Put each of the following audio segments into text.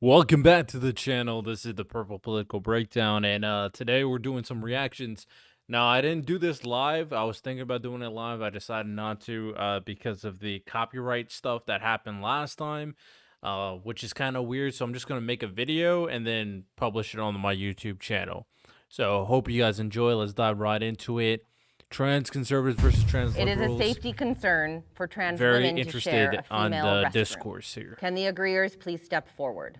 Welcome back to the channel. This is the Purple Political Breakdown, and today we're doing some reactions. Now, I didn't do this live. I was thinking about doing it live. I decided not to because of the copyright stuff that happened last time, which is kind of weird. So I'm just going to make a video and then publish it on my YouTube channel. So hope you guys enjoy. Let's dive right into it. Trans conservatives versus trans It is a liberals. safety concern for trans Very women to share interested a on female the restroom. discourse here. Can the agreeers please step forward?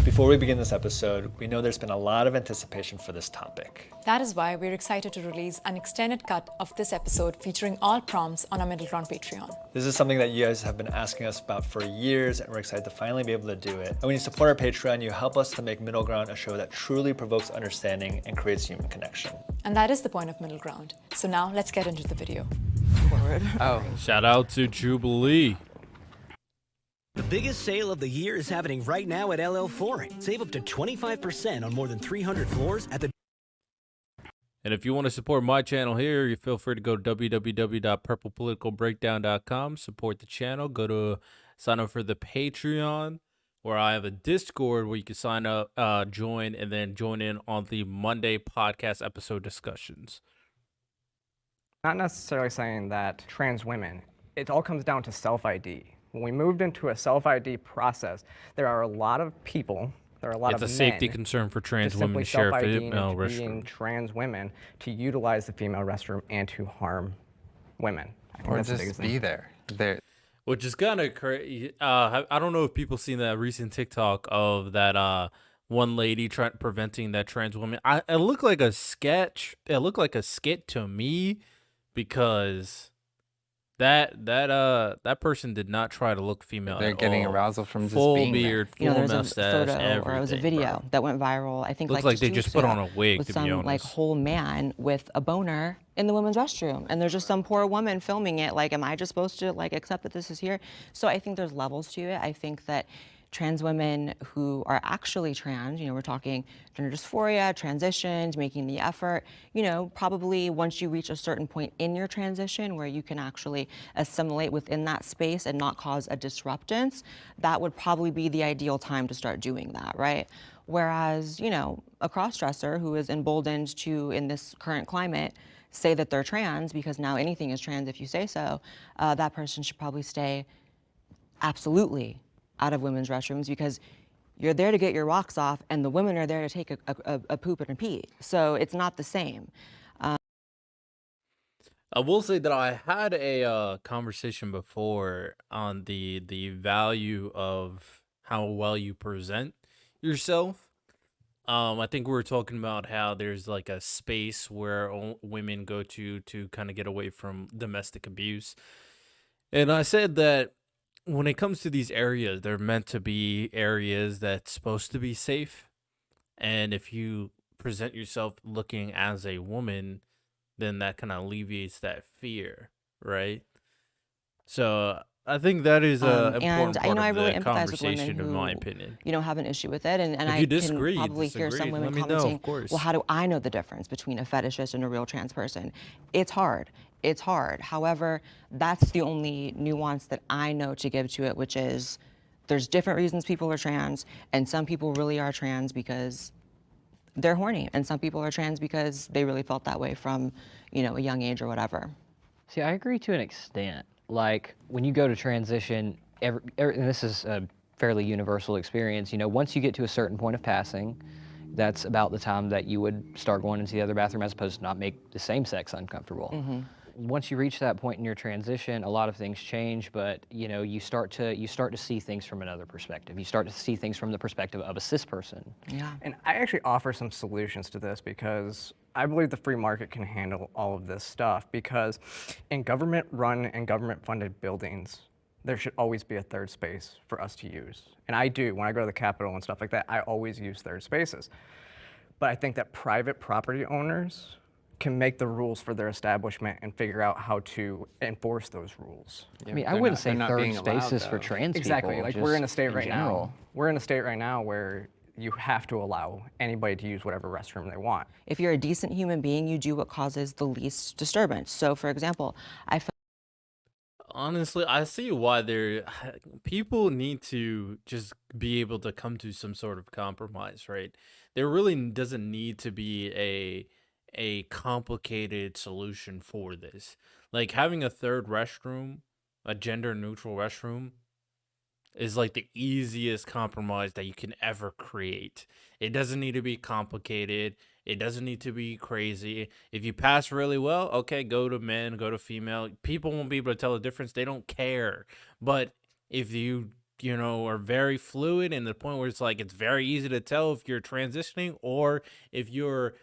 Before we begin this episode, we know there's been a lot of anticipation for this topic. That is why we're excited to release an extended cut of this episode featuring all prompts on our Middle Ground Patreon. This is something that you guys have been asking us about for years, and we're excited to finally be able to do it. And when you support our Patreon, you help us to make Middle Ground a show that truly provokes understanding and creates human connection. And that is the point of Middle Ground. So now let's get into the video. Shout out to Jubilee. The biggest sale of the year is happening right now at LL Flooring. Save up to 25% on more than 300 floors at the... And if you want to support my channel here, you feel free to go to www.purplepoliticalbreakdown.com, support the channel, go to sign up for the Patreon, where I have a Discord where you can sign up, join, and then join in on the Monday podcast episode discussions. Not necessarily saying that trans women, it all comes down to self-ID. When we moved into a self-ID process, there are a lot of people, there are a lot of men. It's a safety concern for trans women to share a female restroom. Trans women to utilize the female restroom and to harm women. Or just be there. Which is kind of crazy. I don't know if people seen that recent TikTok of that one lady preventing that trans woman. It looked like a sketch. It looked like a skit to me because that person did not try to look female. They're getting arousal from just full being beard, there. full There's mustache, a photo, everything. or it was a video that went viral. I think looks like they 2 just weeks put ago, on a wig, with to some be honest. like whole man with a boner in the women's restroom, and there's just some poor woman filming it. Like, am I just supposed to like accept that this is here? So I think there's levels to it. I think that trans women who are actually trans, we're talking gender dysphoria, transitions, making the effort, probably once you reach a certain point in your transition where you can actually assimilate within that space and not cause a disruptance, that would probably be the ideal time to start doing that, right? Whereas, a cross-dresser who is emboldened to, in this current climate, say that they're trans, because now anything is trans if you say so, that person should probably stay absolutely out of women's restrooms, because you're there to get your rocks off and the women are there to take a poop and a pee. So it's not the same. I will say that I had a conversation before on the value of how well you present yourself. I think we were talking about how there's like a space where women go to kind of get away from domestic abuse. And I said that when it comes to these areas, they're meant to be areas that's supposed to be safe. And if you present yourself looking as a woman, then that kind of alleviates that fear, right? So I think that is an important part I of really the empathize with women conversation, who, in my opinion. Have an issue with it, and If I you can disagree, probably hear some women let me know, commenting, of course. well, how do I know the difference between a fetishist and a real trans person? It's hard. It's hard. However, that's the only nuance that I know to give to it, which is there's different reasons people are trans, and some people really are trans because they're horny, and some people are trans because they really felt that way from, a young age or whatever. See, I agree to an extent. Like, when you go to transition, and this is a fairly universal experience, once you get to a certain point of passing, that's about the time that you would start going into the other bathroom, as opposed to not make the same sex uncomfortable. Once you reach that point in your transition, a lot of things change, but you start to see things from another perspective. You start to see things from the perspective of a cis person. Yeah. And I actually offer some solutions to this, because I believe the free market can handle all of this stuff, because in government-run and government-funded buildings, there should always be a third space for us to use. And I do. When I go to the Capitol and stuff like that, I always use third spaces. But I think that private property owners can make the rules for their establishment and figure out how to enforce those rules. I mean, I wouldn't say third spaces for trans exactly. people. Like, we're in a state right general. now. We're in a state right now where you have to allow anybody to use whatever restroom they want. If you're a decent human being, you do what causes the least disturbance. So, for example, I Honestly, I see why people need to just be able to come to some sort of compromise, right? There really doesn't need to be a complicated solution for this. Like having a third restroom, a gender neutral restroom, is like the easiest compromise that you can ever create. It doesn't need to be complicated. It doesn't need to be crazy. If you pass really well, okay, go to men, go to female. People won't be able to tell the difference. They don't care. But if you are very fluid and the point where it's like it's very easy to tell if you're transitioning or if you're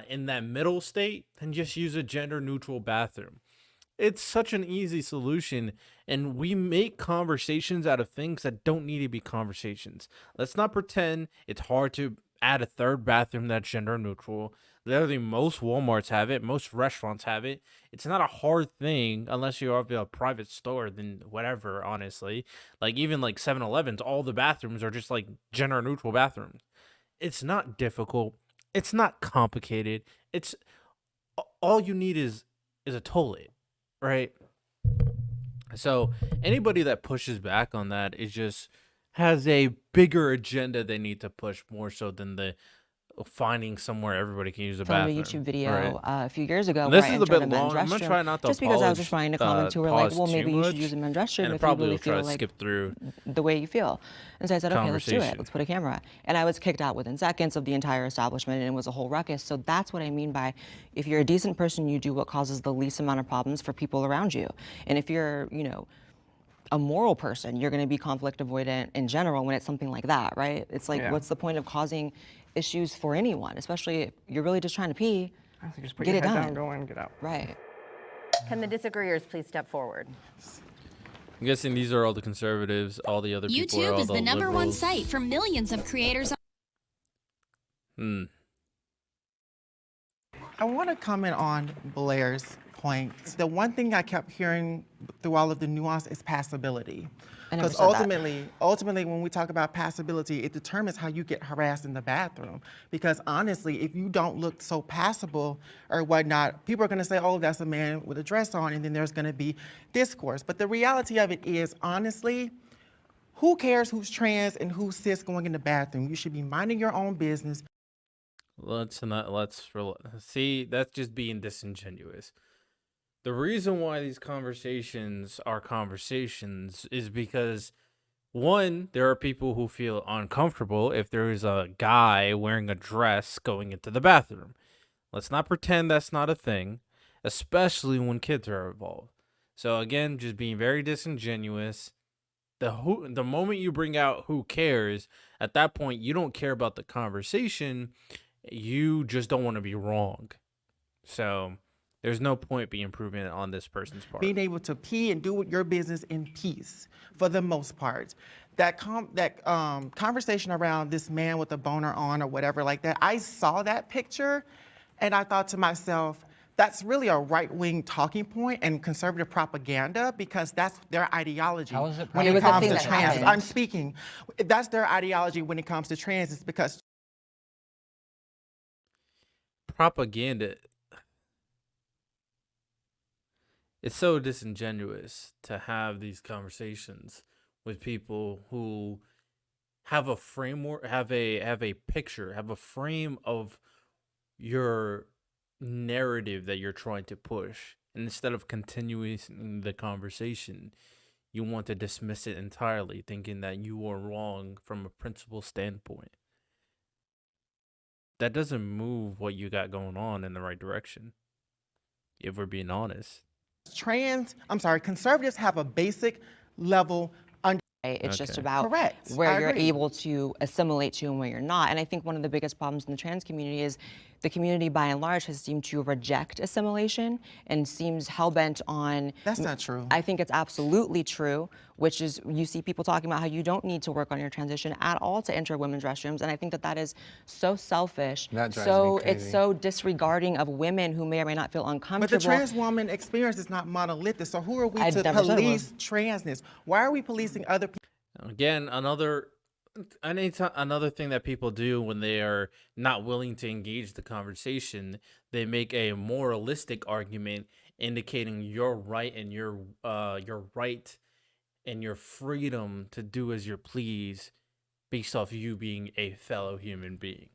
in that middle state, then just use a gender neutral bathroom. It's such an easy solution, and we make conversations out of things that don't need to be conversations. Let's not pretend it's hard to add a third bathroom that's gender neutral. Literally, most Walmarts have it, most restaurants have it. It's not a hard thing unless you have a private store, then whatever, honestly. Like, even like 7-Elevens, all the bathrooms are just like gender neutral bathrooms. It's not difficult, it's not complicated. It's all you need is a toilet, right? So anybody that pushes back on that is just has a bigger agenda they need to push more so than the finding somewhere everybody can use a Filmed a bathroom. YouTube video Right. a few years ago And where this I is a entered bit a men's long. I'm gonna restroom try not to just because I was just trying to comment to her like, pause well, too maybe you should much, use a men's and restroom I if you probably really will try feel to like skip through the way you feel. And so I said, okay, let's do it. conversation. Let's put a camera. And I was kicked out within seconds of the entire establishment, and it was a whole ruckus. So that's what I mean by if you're a decent person, you do what causes the least amount of problems for people around you. And if you're, a moral person, you're going to be conflict avoidant in general when it's something like that, right? It's like, Yeah. what's the point of causing issues for anyone, especially if you're really just trying to pee? I think just put Get your it head done. down, go in, get out. Right. Can the disagreeers please step forward? I'm guessing these are all the conservatives, all the other people are YouTube all is the the number one liberals. site for millions of creators. Hmm. I want to comment on Blair's point. The one thing I kept hearing through all of the nuance is passability. I never Because said that. ultimately, when we talk about passability, it determines how you get harassed in the bathroom. Because honestly, if you don't look so passable or whatnot, people are going to say, oh, that's a man with a dress on, and then there's going to be discourse. But the reality of it is, honestly, who cares who's trans and who's cis going in the bathroom? You should be minding your own business. See, that's just being disingenuous. The reason why these conversations are conversations is because, one, there are people who feel uncomfortable if there is a guy wearing a dress going into the bathroom. Let's not pretend that's not a thing, especially when kids are involved. So again, just being very disingenuous. The moment you bring out who cares, at that point you don't care about the conversation. You just don't want to be wrong. So there's no point being proven on this person's part. Being able to pee and do your business in peace, for the most part. That conversation around this man with a boner on or whatever like that, I saw that picture and I thought to myself, that's really a right-wing talking point and conservative propaganda because that's their ideology. How is it when It it was a comes thing to that trans. happened. I'm speaking. That's their ideology when it comes to trans. It's because Propaganda. It's so disingenuous to have these conversations with people who have a framework, have a picture, have a frame of your narrative that you're trying to push. And instead of continuing the conversation, you want to dismiss it entirely, thinking that you are wrong from a principle standpoint. That doesn't move what you got going on in the right direction, if we're being honest. conservatives have a basic level Right? It's just Okay. about Correct. where I you're agree. able to assimilate to and where you're not. And I think one of the biggest problems in the trans community is the community by and large has seemed to reject assimilation and seems hell-bent on... That's not true. I think it's absolutely true, which is you see people talking about how you don't need to work on your transition at all to enter women's restrooms. And I think that that is so selfish. That drives so me it's crazy. so disregarding of women who may or may not feel But uncomfortable. the trans woman experience is not monolithic. So who are we I to never said it police was. transness? Why are we policing other people? Again, another thing that people do when they are not willing to engage the conversation, they make a moralistic argument indicating your right and your right and your freedom to do as you please based off you being a fellow human being.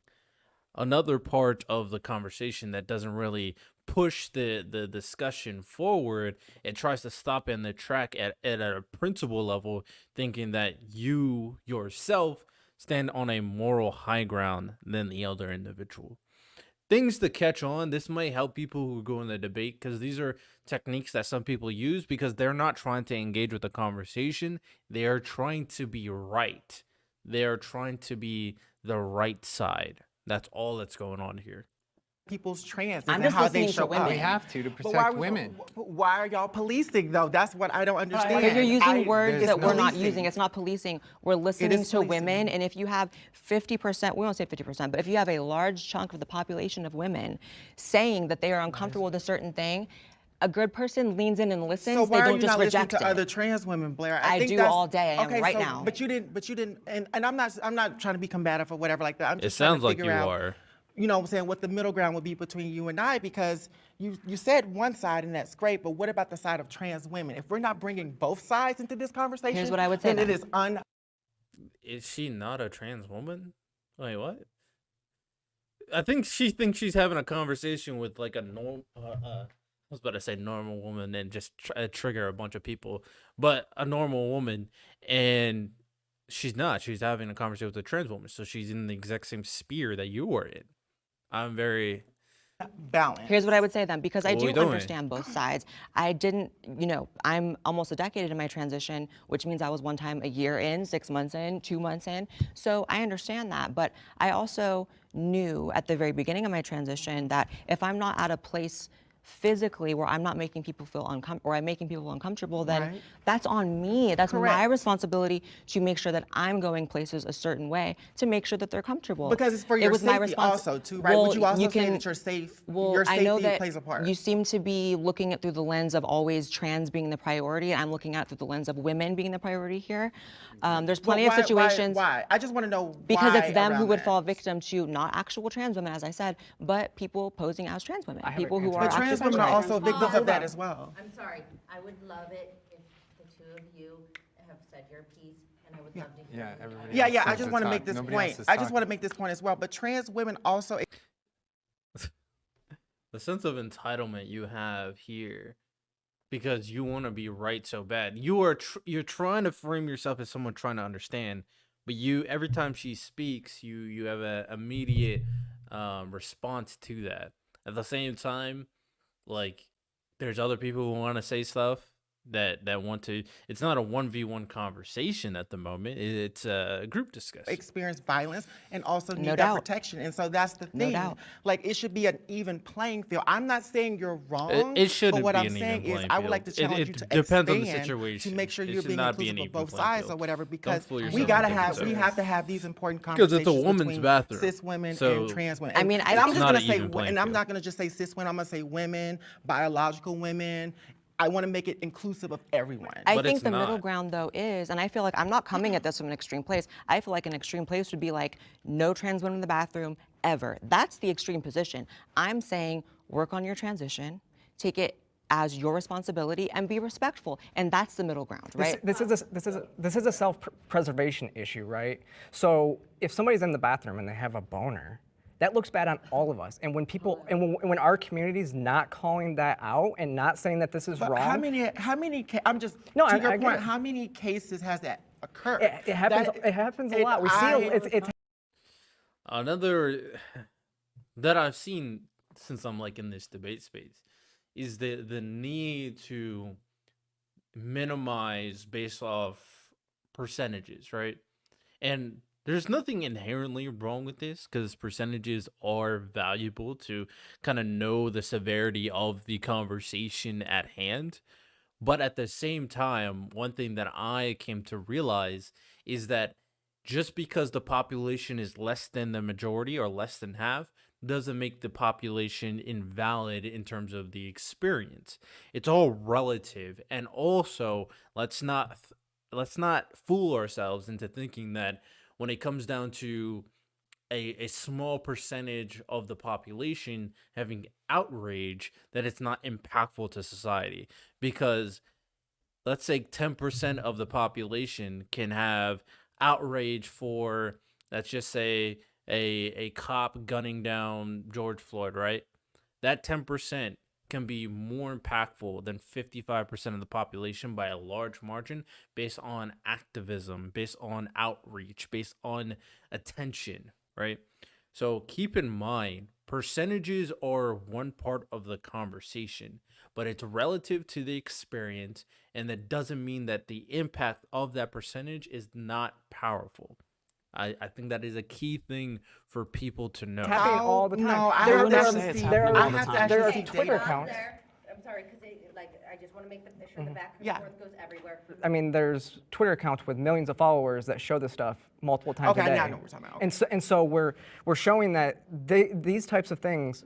Another part of the conversation that doesn't really push the discussion forward, it tries to stop in the track at a principle level, thinking that you yourself stand on a moral high ground than the other individual. Things to catch on. This might help people who go in the debate because these are techniques that some people use because they're not trying to engage with the conversation. They are trying to be right. They are trying to be the right side. That's all that's going on here. People's trans I'm and just how they listening to show women. up. We have to But why protect women. Why are y'all policing though? That's what I don't understand. But you're using words there's that we're not policing. using. It's not policing. We're listening is to women. policing. And if you have 50%, we won't say 50%, but if you have a large chunk of the population of women saying that they are uncomfortable with a certain thing, a good person leans in and listens. So They why are don't you just not listening reject to it. other trans women, Blair? I think do that's- all day. I am right now. But you didn't, and I'm not trying to be combative or whatever like that. I'm It just trying sounds to like figure you out, are. you know what I'm saying, what the middle ground would be between you and I, because you said one side and that's great, but what about the side of trans women? If we're not bringing both sides into this conversation, Here's what I would say then it then. is Is she not a trans woman? Wait, what? I think she thinks she's having a conversation with like a norm. I was about to say normal woman and just trigger a bunch of people, but a normal woman, and she's not. She's having a conversation with a trans woman, so she's in the exact same sphere that you are in. I'm very. balanced. Here's what I would say then, because I What we do doing? understand both sides. I didn't, I'm almost a decade into my transition, which means I was one time a year in, 6 months in, 2 months in. So I understand that. But I also knew at the very beginning of my transition that if I'm not at a place physically where I'm not making people feel uncomfortable, or I'm making people uncomfortable, then Right. that's on me. That's my Correct. responsibility to make sure that I'm going places a certain way to make sure that they're comfortable. Because it's for It your was my safety respons- also, too, right? Well, Would you also say can- that you're safe? Well, Your I know safety that plays a part. you seem to be looking at through the lens of always trans being the priority. I'm looking at it through the lens of women being the priority here. There's plenty of situations. Why? I just want to know Because why it's them who around would that. fall victim to not actual trans women, as I said, but people posing as trans women. have People an who answer. are But trans actually women are trans. also victims of that as well. I'm sorry. I would love it if the two of you have said your piece, and I would love to hear. Yeah, what everybody Yeah, else yeah. I needs just to want to talk. make this Nobody else point. is I just talking. want to make this point as well. But trans women also The sense of entitlement you have here because you want to be right so bad. You're trying to frame yourself as someone trying to understand, but you every time she speaks, you have a immediate response to that. At the same time, like there's other people who want to say stuff that want to. It's not a 1v1 conversation at the moment. It's a group discussion. experience violence and also need No that doubt. protection. And so that's the No thing. doubt. Like it should be an even playing field. I'm not saying you're wrong. It shouldn't but what be I'm an saying even is playing I would like to field. challenge It you to depends on the expand situation. to make sure It you're should being not be an inclusive of even both playing sides field. or whatever, Don't because fool we yourself gotta into have thinking we so. have to have these important Because conversations it's a woman's between bathroom. cis women So- and trans women. I mean, and I I'm think- just Not gonna an say, even playing and I'm field. not gonna just say cis women. I'm gonna say women, biological women. I want to make it inclusive of everyone. I But think it's the middle not. ground, though, is, and I feel like I'm not coming at this from an extreme place. I feel like an extreme place would be like no trans women in the bathroom ever. That's the extreme position. I'm saying work on your transition, take it as your responsibility, and be respectful. And that's the middle ground, right? This is a self-preservation issue, right? So if somebody's in the bathroom and they have a boner, that looks bad on all of us. And when people and when our community's not calling that out and not saying that this is But wrong, I'm just No, to I your get point. it. How many cases has that occurred? it happens. It happens a lot. We see it's Another that I've seen since I'm like in this debate space is the need to minimize based off percentages, right? And there's nothing inherently wrong with this because percentages are valuable to kind of know the severity of the conversation at hand. But at the same time, one thing that I came to realize is that just because the population is less than the majority or less than half doesn't make the population invalid in terms of the experience. It's all relative. And also, let's not fool ourselves into thinking that when it comes down to a small percentage of the population having outrage that it's not impactful to society. Because let's say 10% of the population can have outrage for, let's just say, a cop gunning down George Floyd, right? That 10% can be more impactful than 55% of the population by a large margin, based on activism, based on outreach, based on attention, right? So keep in mind, percentages are one part of the conversation, but it's relative to the experience, and that doesn't mean that the impact of that percentage is not powerful. I think that is a key thing for people to know. Happening all the time. No, I There have are- to there are- actually see. there are- I have to there actually are see Twitter data. accounts. I'm sorry, because I just want to make sure the back and Yeah. forth goes everywhere. I mean, there's Twitter accounts with millions of followers that show this stuff multiple times Okay, a day. now I know what we're talking about. And so we're showing that these types of things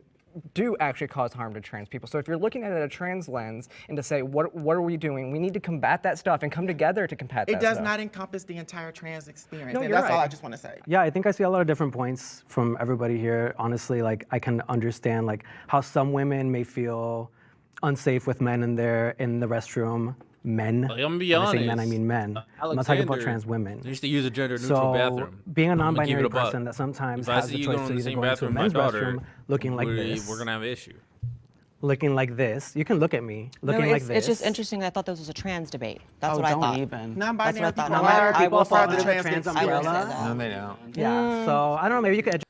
do actually cause harm to trans people. So if you're looking at it at a trans lens and to say, what are we doing? We need to combat that stuff and come together to combat that It does stuff. not encompass the entire trans experience. No, and you're that's all right. I just want to say. Yeah, I think I see a lot of different points from everybody here. Honestly, like I can understand like how some women may feel unsafe with men in the restroom. Men. Like, I'm gonna be When I say men, I honest. mean men. I'm not talking about Alexander trans women. used to use a gender-neutral So bathroom. being a I'm gonna keep non-binary it a buck. person that sometimes If I has see the you choice going to to the either same go into a bathroom with my men's daughter, restroom looking like this, we're gonna have an issue. looking like this. You can look at me No, looking like it's, this. it's just interesting. I thought this was a trans debate. That's Oh, what I don't thought. even. Non-binary That's what I thought. people No, are I people will fall fall under under the the trans trans umbrella. umbrella. No, they don't. Yeah. So I don't know. Maybe you could.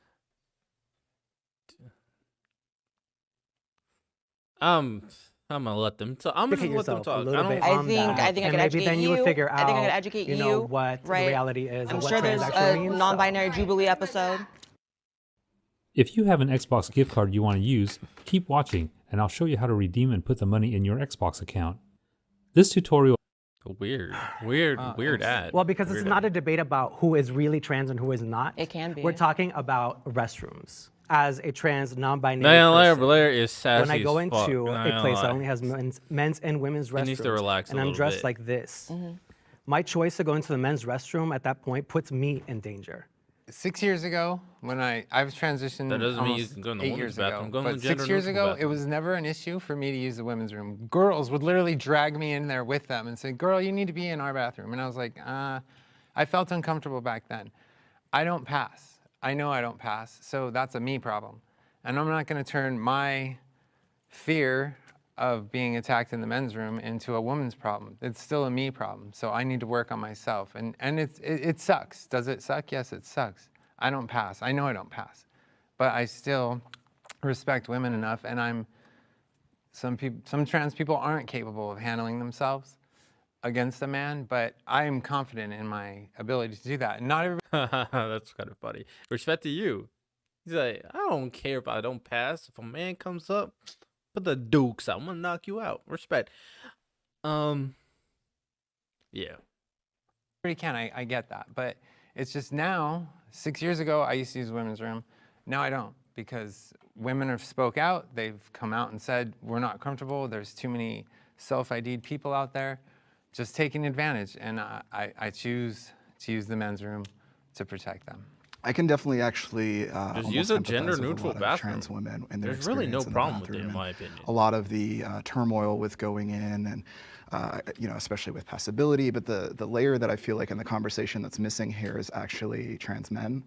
I'm gonna let them talk. I'm Educate gonna let them yourself a talk. little bit I on think that, I and could maybe educate then you would figure out, I think I could educate you you. know, what the right? reality is I'm and what sure there's trans a actually means. non-binary Jubilee episode. If you have an Xbox gift card you want to use, keep watching, and I'll show you how to redeem and put the money in your Xbox account. This tutorial Weird ad. Well, because this is not a debate about who is really trans and who is not. It can be. We're talking about restrooms. As a trans, non-binary Blair person, is sassy when I go as fuck, into not a gonna place that lie. only has men's and women's He needs to restrooms, relax a and I'm little dressed bit. like this, Mm-hmm. my choice to go into the men's restroom at that point puts me in danger. 6 years ago, when I've transitioned That doesn't mean you almost can go in the 8 women's years bathroom. ago, Go in the but 6 years gender-neutral ago, it bathroom. was never an issue for me to use the women's room. Girls would literally drag me in there with them and say, "Girl, you need to be in our bathroom." And I was like, I felt uncomfortable back then. I don't pass. I know I don't pass, so that's a me problem. And I'm not going to turn my fear of being attacked in the men's room into a woman's problem. It's still a me problem, so I need to work on myself. And it sucks. Does it suck? Yes, it sucks. I don't pass. I know I don't pass, but I still respect women enough, and some trans people aren't capable of handling themselves against a man, but I'm confident in my ability to do that. And not everybody. That's kind of funny. Respect to you. He's like, I don't care if I don't pass. If a man comes up, put the dukes out. I'm gonna knock you out. Respect. Yeah. Can. I get that, but it's just now, 6 years ago, I used to use the women's room. Now I don't, because women have spoke out. They've come out and said, we're not comfortable. There's too many self-ID'd people out there just taking advantage. And I choose to use the men's room to protect them. I can definitely actually Just use a almost empathize with gender-neutral lot of bathroom. trans women and their There's really no experience in the problem with it, bathroom in my and opinion. A lot of the turmoil with going in and especially with passability, but the layer that I feel like in the conversation that's missing here is actually trans men.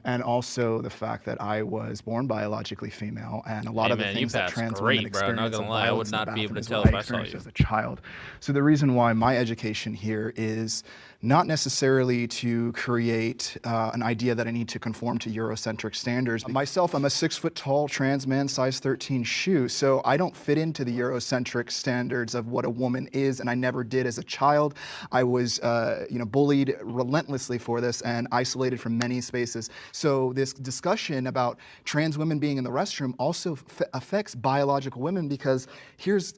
And also the fact that I was born biologically female, and a lot Hey, of the man, you things that passed trans great, women bro. Not experience gonna of lie, I would violence in the not be able bathroom to is tell what if I I saw experienced you. as a child. So the reason why my education here is not necessarily to create an idea that I need to conform to Eurocentric standards. Myself, I'm a 6 foot tall trans man, size 13 shoe, so I don't fit into the Eurocentric standards of what a woman is, and I never did as a child. I was, bullied relentlessly for this and isolated from many spaces. So this discussion about trans women being in the restroom also affects biological women, because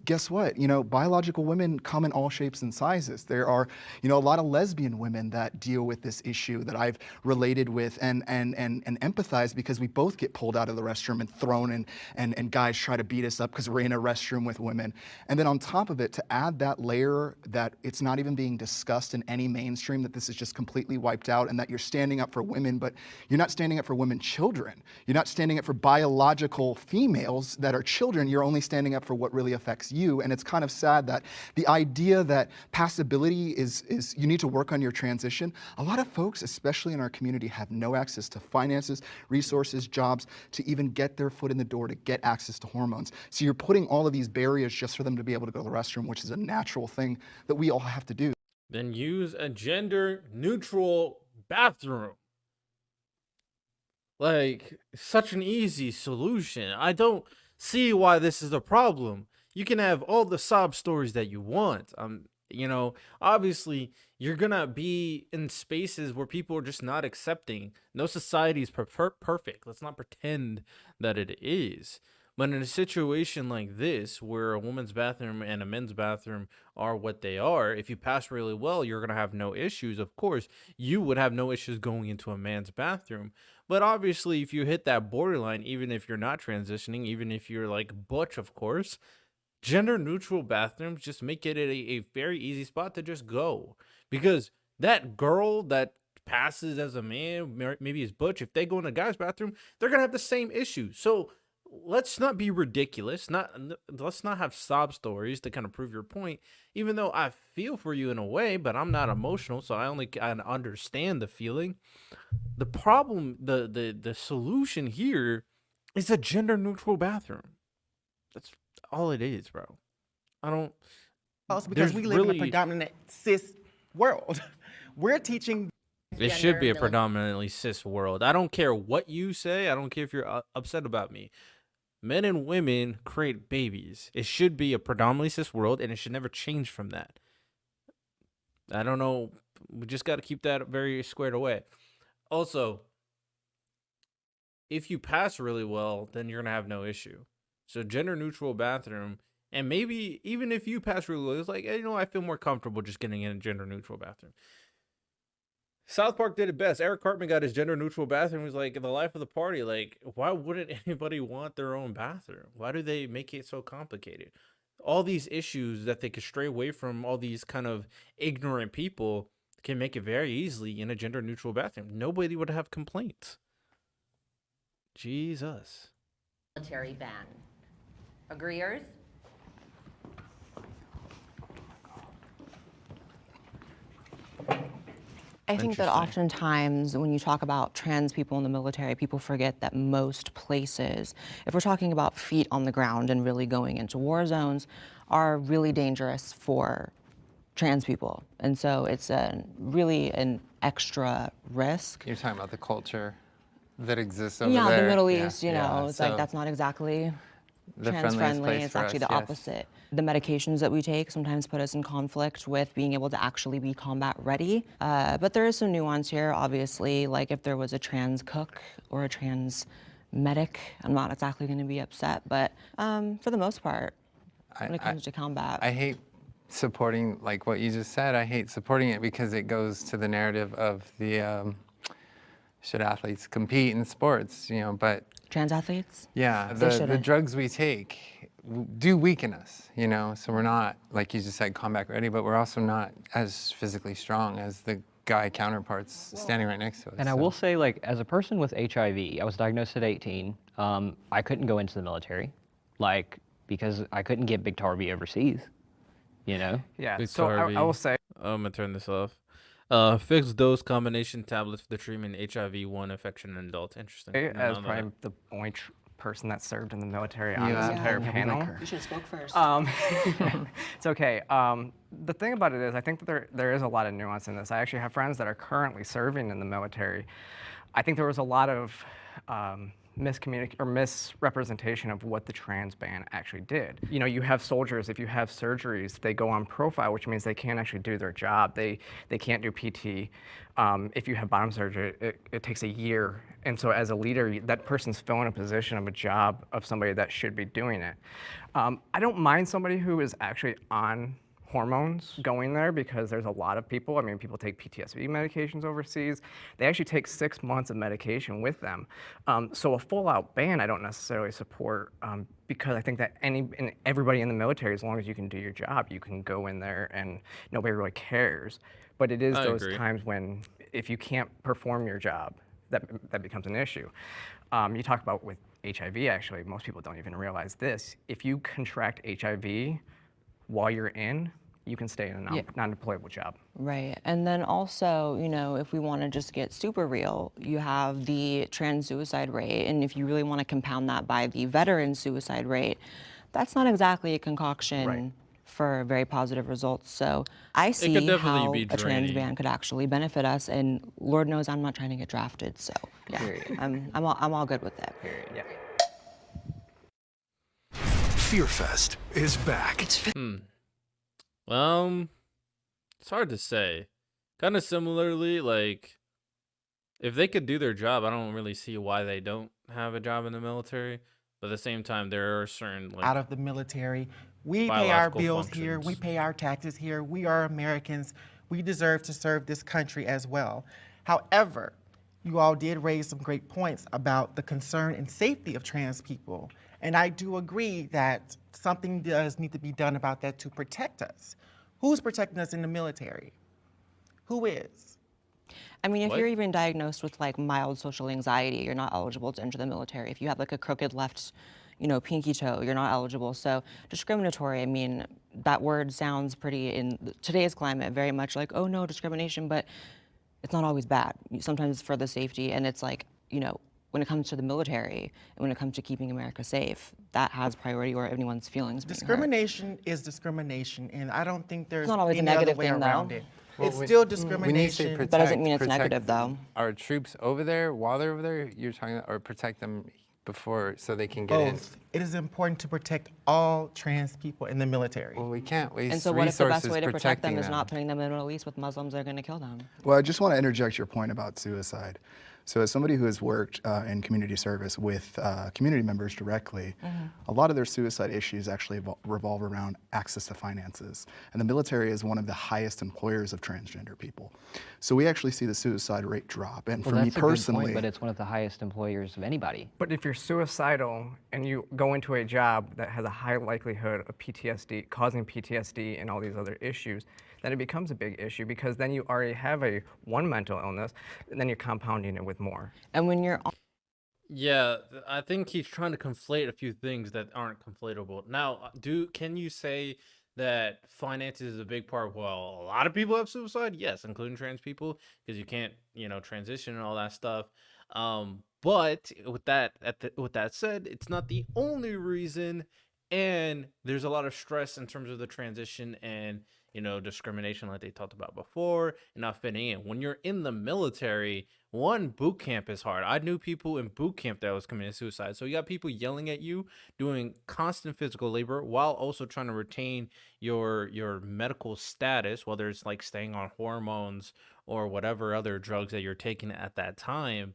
guess what? Biological women come in all shapes and sizes. There are, a lot of lesbian women that deal with this issue that I've related with and empathize, because we both get pulled out of the restroom and thrown and guys try to beat us up because we're in a restroom with women. And then on top of it, to add that that layer that it's not even being discussed in any mainstream, that this is just completely wiped out, and that you're standing up for women, but you're not standing up for women children. You're not standing up for biological females that are children. You're only standing up for what really affects you. And it's kind of sad that the idea that passability is you need to work on your transition. A lot of folks, especially in our community, have no access to finances, resources, jobs, to even get their foot in the door to get access to hormones. So you're putting all of these barriers just for them to be able to go to the restroom, which is a natural thing that we all have to do. Then use a gender neutral bathroom. Like, such an easy solution. I don't see why this is a problem. You can have all the sob stories that you want. You know, obviously you're gonna be in spaces where people are just not accepting. No society is perfect. Let's not pretend that it is. But in a situation like this, where a woman's bathroom and a men's bathroom are what they are, if you pass really well, you're going to have no issues. Of course, you would have no issues going into a man's bathroom. But obviously, if you hit that borderline, even if you're not transitioning, even if you're like butch, of course, gender neutral bathrooms just make it a very easy spot to just go. Because that girl that passes as a man, maybe is butch, if they go in a guy's bathroom, they're going to have the same issue. So, let's not be ridiculous. Let's not have sob stories to kind of prove your point. Even though I feel for you in a way, but I'm not emotional, so I only kind of understand the feeling. The problem, the solution here is a gender neutral bathroom. That's all it is, bro. I don't. Also, because there's we live in a really- predominant cis world. We're teaching. It should be a predominantly cis world. I don't care what you say. I don't care if you're upset about me. Men and women create babies. It should be a predominantly cis world, and it should never change from that. I don't know. We just got to keep that very squared away. Also, if you pass really well, then you're going to have no issue. So gender neutral bathroom, and maybe even if you pass really well, it's like, hey, you know, I feel more comfortable just getting in a gender neutral bathroom. South Park did it best. Eric Cartman got his gender neutral bathroom. He was like the life of the party. Like, why wouldn't anybody want their own bathroom? Why do they make it so complicated? All these issues that they could stray away from, all these kind of ignorant people, can make it very easily in a gender neutral bathroom. Nobody would have complaints. Jesus. Military ban. Agreeers? I think that Interesting. oftentimes when you talk about trans people in the military, people forget that most places, if we're talking about feet on the ground and really going into war zones, are really dangerous for trans people. And so it's really an extra risk. You're talking about the culture that exists over Yeah, there. the Middle Yeah, East, you yeah. know, it's So like that's not exactly the trans friendliest friendly. place It's for actually us, the yes. opposite. The medications that we take sometimes put us in conflict with being able to actually be combat ready. But there is some nuance here, obviously. Like if there was a trans cook or a trans medic, I'm not exactly going to be upset. But for the most part, when it comes to combat, I hate supporting, like what you just said, I hate supporting it because it goes to the narrative of the should athletes compete in sports, you know, but trans athletes. yeah, They the shouldn't. drugs we take do weaken us, you know, so we're not, like you just said, combat ready, but we're also not as physically strong as the guy counterparts standing right next to us. And I so. will say, like, as a person with HIV, I was diagnosed at 18. I couldn't go into the military, like, because I couldn't get Biktarvy overseas, you know? Yeah, Big so I will Tarvy. say, I'm gonna turn this off. Fixed dose combination tablets for the treatment HIV-1 infection in adults. Interesting. as None of probably that. the only person that served in the military on Yeah. this Yeah, entire yeah, panel. You should have spoke first. It's okay. The thing about it is, I think that there is a lot of nuance in this. I actually have friends that are currently serving in the military. I think there was a lot of misrepresentation of what the trans ban actually did. You know, you have soldiers, if you have surgeries, they go on profile, which means they can't actually do their job. They can't do PT. If you have bottom surgery, it takes a year. And so as a leader, that person's filling a position of a job of somebody that should be doing it. I don't mind somebody who is actually on hormones going there because there's a lot of people. I mean, people take PTSD medications overseas. They actually take 6 months of medication with them. So a full-out ban, I don't necessarily support because I think that everybody in the military, as long as you can do your job, you can go in there and nobody really cares. But it is I those agree. times when if you can't perform your job, that becomes an issue. You talk about with HIV, actually, most people don't even realize this. If you contract HIV while you're in, you can stay in a non-deployable job. Right. And then also, you know, if we want to just get super real, you have the trans suicide rate. And if you really want to compound that by the veteran suicide rate, that's not exactly a concoction for very positive results. So I It could see definitely how be a trans draining. ban could actually benefit us. And Lord knows I'm not trying to get drafted. So yeah, I'm all good with that. Period. Yeah. FearFest is back. It's hard to say. Kind of similarly, like, if they could do their job, I don't really see why they don't have a job in the military. But at the same time, there are certain, like, Out of the military. We pay our biological bills here, we functions. pay our taxes here, we are Americans, we deserve to serve this country as well. However, you all did raise some great points about the concern and safety of trans people. And I do agree that something does need to be done about that to protect us. Who's protecting us in the military? Who is? I mean, if you're even diagnosed with like mild social anxiety, you're not eligible to enter the military. If you have like a crooked left, you know, pinky toe, you're not eligible. So discriminatory, I mean, that word sounds pretty in today's climate, very much like, oh no, discrimination, but it's not always bad. Sometimes it's for the safety, and it's like, you know, when it comes to the military and when it comes to keeping America safe, that has priority over anyone's feelings being hurt. Discrimination is discrimination, and I don't think there's not always a any other negative way thing, though. around it. Well, It's when- still when you say discrimination. protect, That doesn't mean it's protect negative, though. Our troops over there, while they're over there, you're talking, or protect them before so they can get in. Both. It is important to protect all trans people in the military. Well, we can't waste And so what if the best resources way to protect them protecting is not putting them in the Middle East with Muslims that are going to kill them? Well, I just want to interject your point about suicide. So as somebody who has worked in community service with community members directly, a lot of their suicide issues actually revolve around access to finances. And the military is one of the highest employers of transgender people. So we actually see the suicide rate drop. And Well, for me that's a good personally, point, but it's one of the highest employers of anybody. But if you're suicidal and you go into a job that has a high likelihood of PTSD, causing PTSD and all these other issues, then it becomes a big issue because then you already have one mental illness, and then you're compounding it with more. And when you're Yeah, I think he's trying to conflate a few things that aren't conflatable. Now, can you say that finances is a big part? Well, a lot of people have suicide, yes, including trans people, because you can't, you know, transition and all that stuff. But with that said, it's not the only reason, and there's a lot of stress in terms of the transition and, you know, discrimination like they talked about before and not fitting in. When you're in the military, one, boot camp is hard. I knew people in boot camp that was committing suicide. So you got people yelling at you, doing constant physical labor while also trying to retain your medical status, whether it's like staying on hormones or whatever other drugs that you're taking at that time.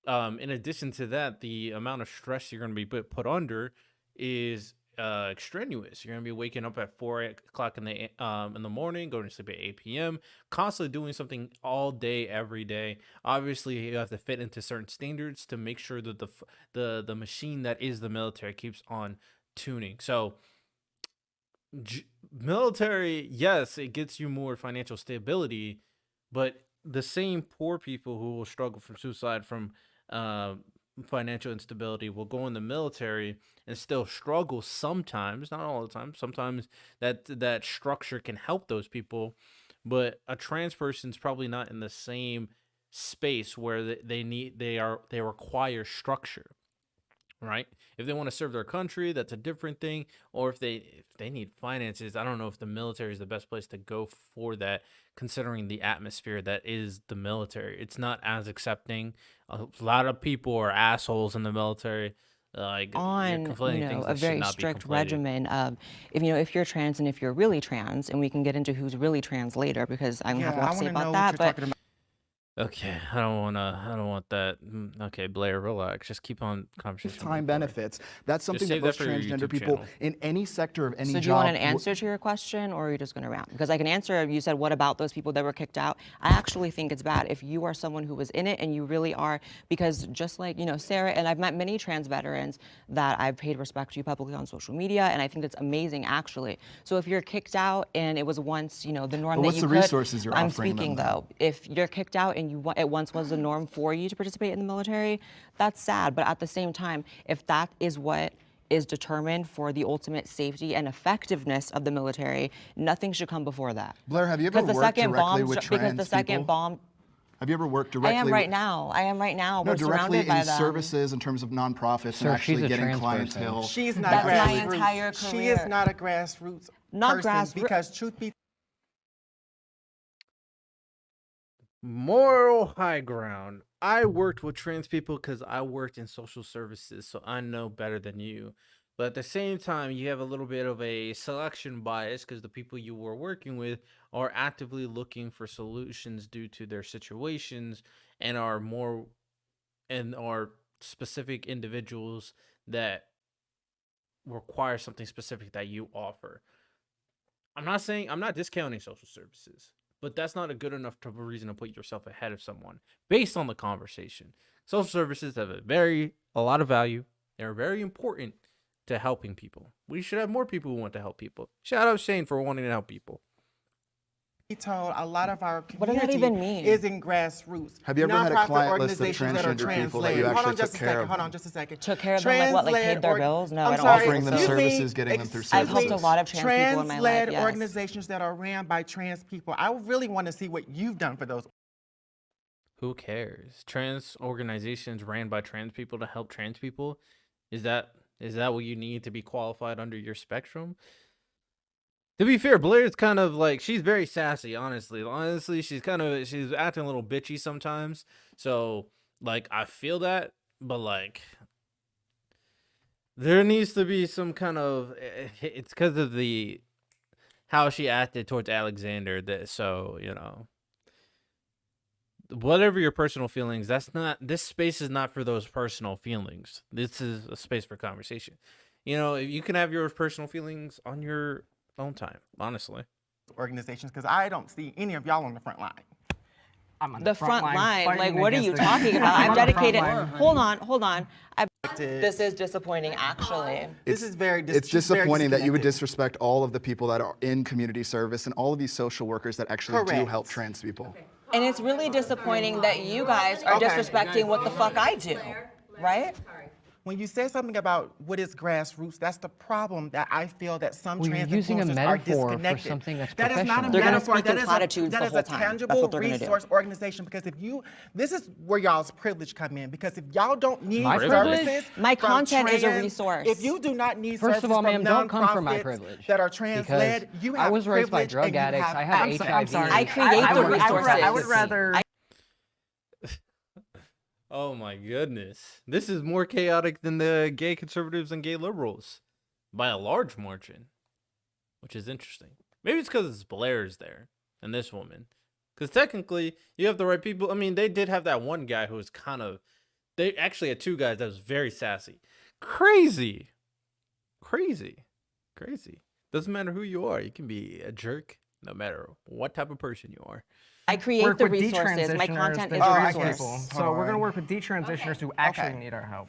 In addition to that, the amount of stress you're going to be put under is extraneous. You're gonna be waking up at 4 o'clock in the morning, going to sleep at 8 p.m., constantly doing something all day, every day. Obviously, you have to fit into certain standards to make sure that the machine that is the military keeps on tuning. So, military, yes, it gets you more financial stability, but the same poor people who will struggle from suicide from financial instability will go in the military and still struggle sometimes, not all the time. Sometimes that structure can help those people, but a trans person's probably not in the same space where they require structure, right? If they want to serve their country, that's a different thing. Or if they need finances, I don't know if the military is the best place to go for that, considering the atmosphere that is the military. It's not as accepting. A lot of people are assholes in the military. Like, on, you're conflating you know, things a that should very not be strict conflated. regimen of, if you're trans and if you're really trans, and we can get into who's really trans later because I have a lot to say about that, but Okay, I don't want that. Okay, Blair, relax. Just keep on conversation. Lifetime benefits. That's something that save that most for your transgender YouTube people channel. in any sector of any So do you want job. an answer to your question, or are you just going to rant? Because I can answer. You said, what about those people that were kicked out? I actually think it's bad if you are someone who was in it and you really are, because just like, you know, Sarah, and I've met many trans veterans that I've paid respect to publicly on social media, and I think that's amazing, actually. So if you're kicked out and it was once, you know, the norm But that what's you the could, resources you're I'm offering them, speaking though? if you're kicked out and it once was the norm for you to participate in the military, that's sad. But at the same time, if that is what is determined for the ultimate safety and effectiveness of the military, nothing should come before that. Blair, have you ever worked directly with trans people? Have you ever worked directly? I am right now. I am right now. No, We're directly surrounded by in them. services in terms of nonprofits Sir, and actually she's a getting trans clientele. person. She's not That's my grassroots. entire She is career. not a grassroots Not person grassroots. because truth be Moral high ground. I worked with trans people because I worked in social services, so I know better than you. But at the same time, you have a little bit of a selection bias because the people you were working with are actively looking for solutions due to their situations and are specific individuals that require something specific that you offer. I'm not discounting social services, but that's not a good enough reason to put yourself ahead of someone based on the conversation. Social services have a lot of value. They're very important to helping people. We should have more people who want to help people. Shout out Shane for wanting to help people. told, a lot of our What does that community even mean? is in grassroots. Have you ever had a Nonprofit client list of organizations that are transgender people that trans-led. you Hold actually on just took a care second. of? Hold on just a second. Took care of them, like what, like paid Trans-led their or- bills? No, I'm I don't. sorry, Offering them excuse me, services, getting them through excuse I've helped me. a lot of trans people in my life, Trans-led yes. organizations that are ran by trans people. I really want to see what you've done for those. Who cares? Trans organizations ran by trans people to help trans people. Is that what you need to be qualified under your spectrum? To be fair, Blair's kind of like, she's very sassy, honestly. Honestly, she's acting a little bitchy sometimes. So, like, I feel that, but like there needs to be some kind of, it's because of how she acted towards Alexander, that, so, you know, whatever your personal feelings, this space is not for those personal feelings. This is a space for conversation. You know, you can have your personal feelings on your own time, honestly. Organizations, because I don't see any of y'all on the front line. I'm on The front line, like, fighting what are against you the- talking about? I'm I've on the front dedicated. line. Hold on. This is disappointing, actually. This is very It's she's very disappointing that you would disconnected. disrespect all of the people that are in community service and all of these social workers that actually do Correct. help trans people. And it's really disappointing that you guys are Okay. disrespecting what the fuck I do, right? When you say something about what is grassroots, that's the problem that I feel that some Well, you're trans using a influencers are metaphor for disconnected. something that's That is not a professional. They're gonna metaphor. speak in platitudes That the is whole a time. That's tangible what they're gonna do. resource organization. Because this is where y'all's privilege come in. Because if y'all don't need My privilege? services, My from content is a trans- resource. If you do not need First services of all, ma'am, from don't come from my nonprofits privilege. that are trans-led, Because you I have was raised by privilege drug and you addicts. have I had access. HIV. I create the resources. I would rather. Oh my goodness. This is more chaotic than the gay conservatives and gay liberals by a large margin, which is interesting. Maybe it's because it's Blair's there and this woman. Because technically, you have the right people. I mean, they did have that one guy who was they actually had two guys that was very sassy. Crazy. Doesn't matter who you are. You can be a jerk no matter what type of person you are. I create Work the with resources. My detransitioners content than is a trans resource. people. So we're gonna work with detransitioners who actually need our help.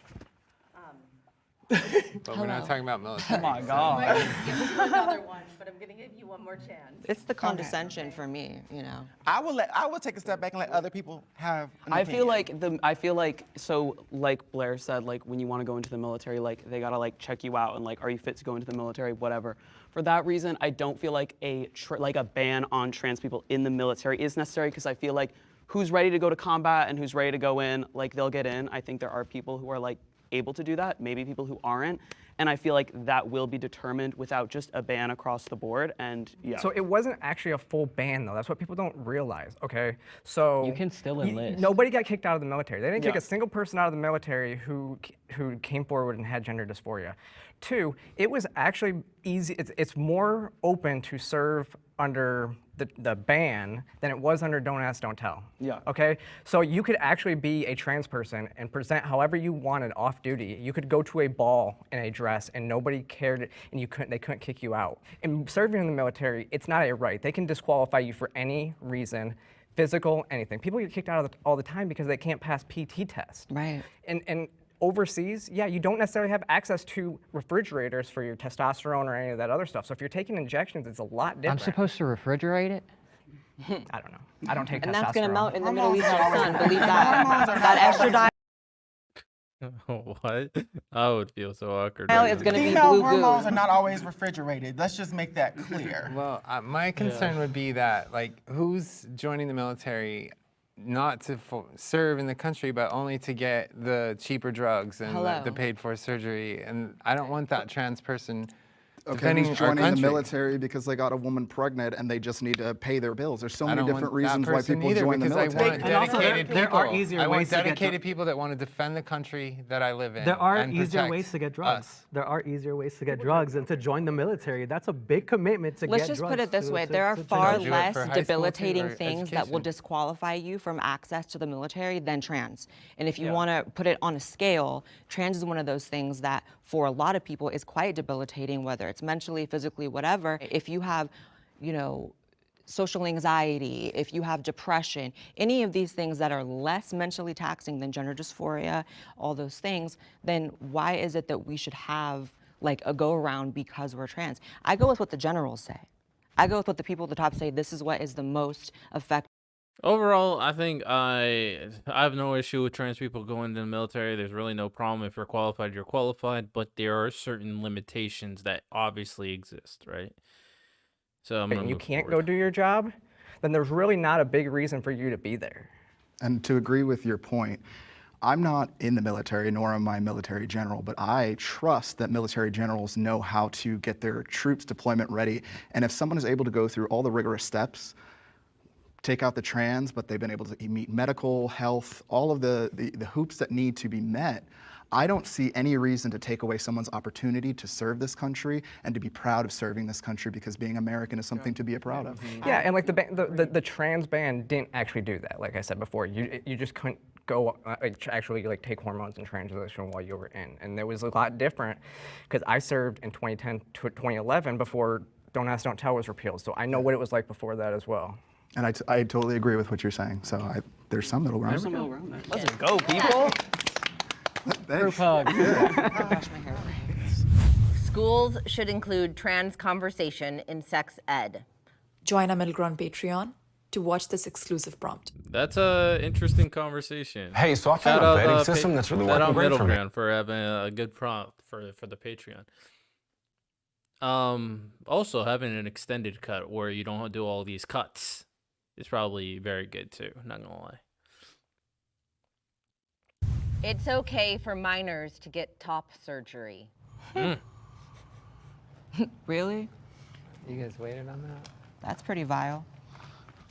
But we're not talking about military. Oh my God. Give us another one, but I'm gonna give you one more chance. It's the condescension for me, you know. I will take a step back and let other people have an I feel opinion. like so like Blair said, like when you want to go into the military, like they gotta like check you out and like, are you fit to go into the military, whatever. For that reason, I don't feel like a ban on trans people in the military is necessary, because I feel like who's ready to go to combat and who's ready to go in, like they'll get in. I think there are people who are like able to do that, maybe people who aren't. And I feel like that will be determined without just a ban across the board. And yeah. So it wasn't actually a full ban, though. That's what people don't realize, okay? So You can still enlist. Nobody got kicked out of the military. They didn't kick Yeah. a single person out of the military who who came forward and had gender dysphoria. 2, it was actually easy. It's more open to serve under the ban than it was under Don't Ask, Don't Tell. Yeah. Okay? So you could actually be a trans person and present however you wanted off duty. You could go to a ball in a dress and nobody cared, and they couldn't kick you out. And serving in the military, it's not a right. They can disqualify you for any reason, physical, anything. People get kicked out all the time because they can't pass PT tests. Right. And overseas, yeah, you don't necessarily have access to refrigerators for your testosterone or any of that other stuff. So if you're taking injections, it's a lot different. I'm supposed to refrigerate it? I don't know. I don't take And testosterone. that's going to melt in the Middle Eastern sun, believe that. That extra diet What? I would feel so awkward. is going to be Female blue hormones goo. are not always refrigerated. Let's just make that clear. Well, my concern would be that, like, who's joining the military not to serve in the country, but only to get the cheaper drugs and the paid-for surgery? And I don't want that trans person defending who's our joining the country. military because they got a woman pregnant and they just need to pay their bills. There's so I many don't different want that reasons why person people either, join the because military. I want And also, dedicated there people. are easier I want ways to get dedicated people that want to defend the country that I live in. There are and easier protect ways to get drugs. us. There are easier ways to get drugs, and to join the military, that's a big commitment to Let's get just drugs. put it this to- way. to- There are to- to far do it. less for high school too, debilitating or things that will education. disqualify you from access to the military than trans. And if you want to put it on a scale, trans is one of those things that for a lot of people is quite debilitating, whether it's mentally, physically, whatever. If you have, social anxiety, if you have depression, any of these things that are less mentally taxing than gender dysphoria, all those things, then why is it that we should have like a go around because we're trans? I go with what the generals say. I go with what the people at the top say. This is what is the most effective. Overall, I think I have no issue with trans people going into the military. There's really no problem. If you're qualified, you're qualified. But there are certain limitations that obviously exist, right? So I'm gonna And you move can't forward. go do your job, then there's really not a big reason for you to be there. And to agree with your point, I'm not in the military, nor am I a military general, but I trust that military generals know how to get their troops deployment ready. And if someone is able to go through all the rigorous steps, take out the trans, but they've been able to meet medical, health, all of the hoops that need to be met, I don't see any reason to take away someone's opportunity to serve this country and to be proud of serving this country, because being American is something to be proud of. Yeah, and like the trans ban didn't actually do that. Like I said before, you just couldn't go actually like take hormones and transition while you were in, and it was a lot different because I served in 2010 to 2011 before Don't Ask, Don't Tell was repealed, so I know what it was like before that as well. And I totally agree with what you're saying. So there's some middle ground. There's some middle ground there. Let's go, people. Group hug. Schools should include trans conversation in sex ed. Join our Middle Ground Patreon to watch this exclusive prompt. That's a interesting conversation. Hey, so I found Shout a out, betting system that's really shout working out great Middle for me. Ground for having a good prompt for the Patreon. Also having an extended cut where you don't do all these cuts is probably very good too. Not gonna lie. It's okay for minors to get top surgery. Really? You guys waited on that? That's pretty vile.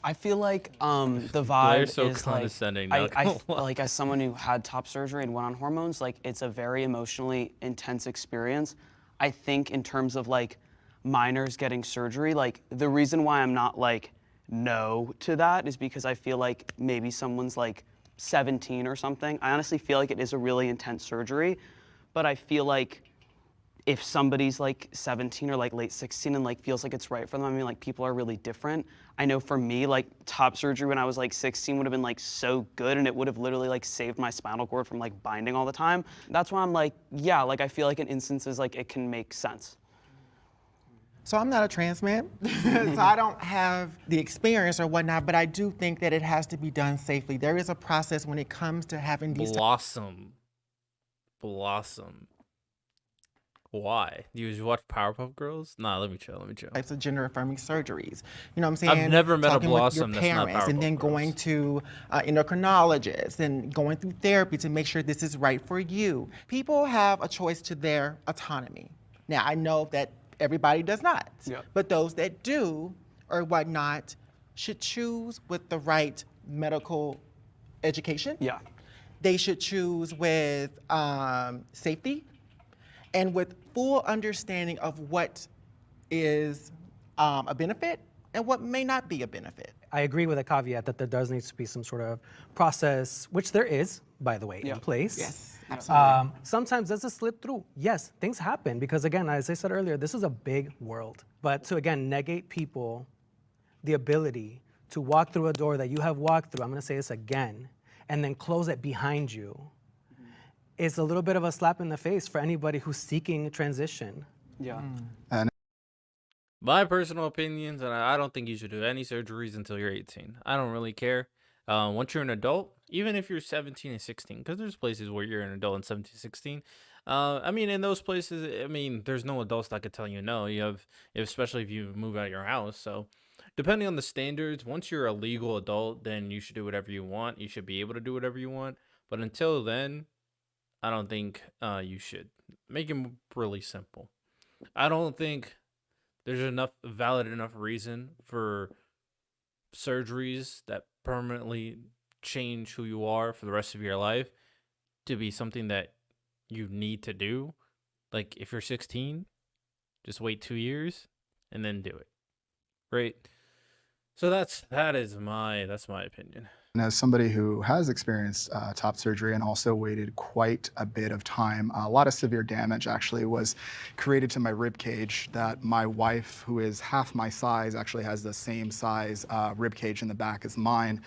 I feel like the Blair's vibe so is condescending, like, not gonna lie. like as someone who had top surgery and went on hormones, like it's a very emotionally intense experience. I think in terms of like minors getting surgery, like the reason why I'm not like no to that is because I feel like maybe someone's like 17 or something. I honestly feel like it is a really intense surgery, but I feel like if somebody's like 17 or like late 16 and like feels like it's right for them, I mean, like people are really different. I know for me, like top surgery when I was like 16 would have been like so good, and it would have literally like saved my spinal cord from like binding all the time. That's why I'm like, yeah, like I feel like in instances like it can make sense. So I'm not a trans man, so I don't have the experience or whatnot, but I do think that it has to be done safely. There is a process when it comes to having these Blossom. Why? Do you just watch Powerpuff Girls? Nah, let me chill. types of gender affirming surgeries. You know what I'm saying? I've never met a Talking with Blossom your that's not parents, and Powerpuff then going to endocrinologists and going through therapy to make sure this is right for you. People have a choice to their autonomy. Now, I know that everybody does not, but those that do or whatnot should choose with the right medical education. they should choose with safety and with full understanding of what is a benefit and what may not be a benefit. I agree with a caveat that there does need to be some sort of process, which there is, by the way, in place. Yes, absolutely. Sometimes there's a slip through. Yes, things happen because, again, as I said earlier, this is a big world. But to, again, negate people the ability to walk through a door that you have walked through, I'm gonna say this again, and then close it behind you, is a little bit of a slap in the face for anybody who's seeking transition. Yeah. My personal opinions, and I don't think you should do any surgeries until you're 18. I don't really care. Once you're an adult, even if you're 17 and 16, because there's places where you're an adult and 17, 16. I mean, in those places, I mean, there's no adults that could tell you no. You have, especially if you move out of your house. So, depending on the standards, once you're a legal adult, then you should do whatever you want. You should be able to do whatever you want. But until then, I don't think you should. Make it really simple. I don't think there's enough valid enough reason for surgeries that permanently change who you are for the rest of your life to be something that you need to do. Like if you're 16, just wait 2 years and then do it. Right? So that's my opinion. And as somebody who has experienced top surgery and also waited quite a bit of time, a lot of severe damage actually was created to my rib cage that my wife, who is half my size, actually has the same size rib cage in the back as mine.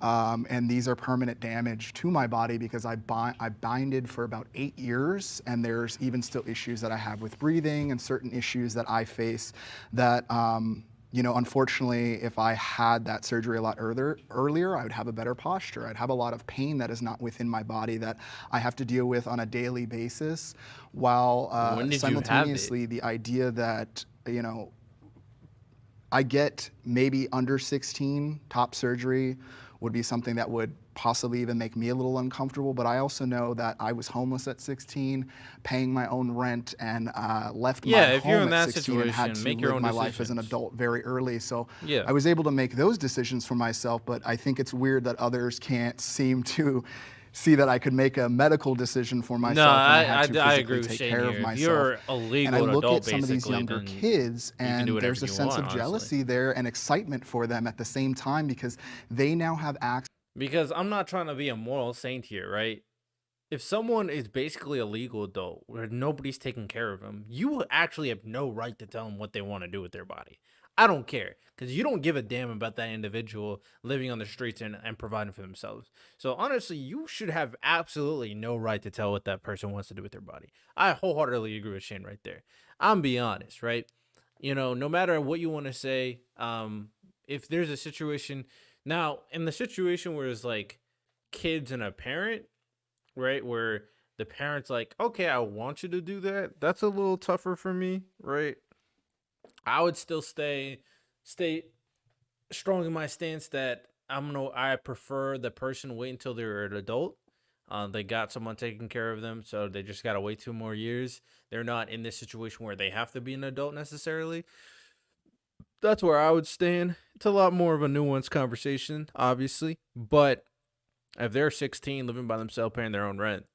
And these are permanent damage to my body because I binded for about 8 years, and there's even still issues that I have with breathing and certain issues that I face that you know, unfortunately, if I had that surgery a lot earlier, I would have a better posture. I'd have a lot of pain that is not within my body that I have to deal with on a daily basis, while simultaneously the idea that, you know, I get maybe under 16 top surgery would be something that would possibly even make me a little uncomfortable, but I also know that I was homeless at 16, paying my own rent, and left my If you're in home at that 16 and had situation, to make your live own my life as an decisions. adult very early. So Yeah. I was able to make those decisions for myself, but I think it's weird that others can't seem to see that I could make a medical decision for myself No, when I had to I physically agree with take Shane care here. of If myself. you're a And I legal look adult, at some of these basically, younger then kids, you can and do whatever there's a you sense want, of honestly. jealousy there and excitement for them at the same time because they now have access. Because I'm not trying to be a moral saint here, right? If someone is basically a legal adult where nobody's taking care of them, you actually have no right to tell them what they want to do with their body. I don't care because you don't give a damn about that individual living on the streets and providing for themselves. So honestly, you should have absolutely no right to tell what that person wants to do with their body. I wholeheartedly agree with Shane right there. I'm being honest, right? You know, no matter what you want to say, if there's a situation now in the situation where it's like kids and a parent, right, where the parent's like, okay, I want you to do that, that's a little tougher for me, right? I would still stay strong in my stance that I prefer the person wait until they're an adult. They got someone taking care of them, so they just gotta wait 2 more years. They're not in this situation where they have to be an adult necessarily. That's where I would stand. It's a lot more of a nuanced conversation, obviously, but if they're 16, living by themselves, paying their own rent,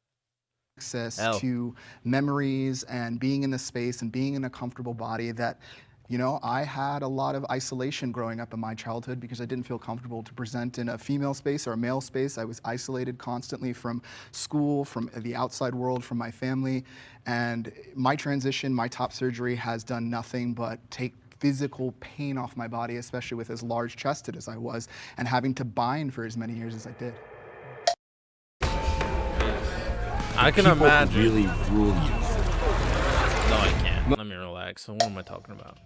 Access hell. to memories and being in the space and being in a comfortable body that, you know, I had a lot of isolation growing up in my childhood because I didn't feel comfortable to present in a female space or a male space. I was isolated constantly from school, from the outside world, from my family. And my transition, my top surgery has done nothing but take physical pain off my body, especially with as large chested as I was and having to bind for as many years as I did. I can People imagine. really rule you. No, I can't. Let me relax. What am I talking about?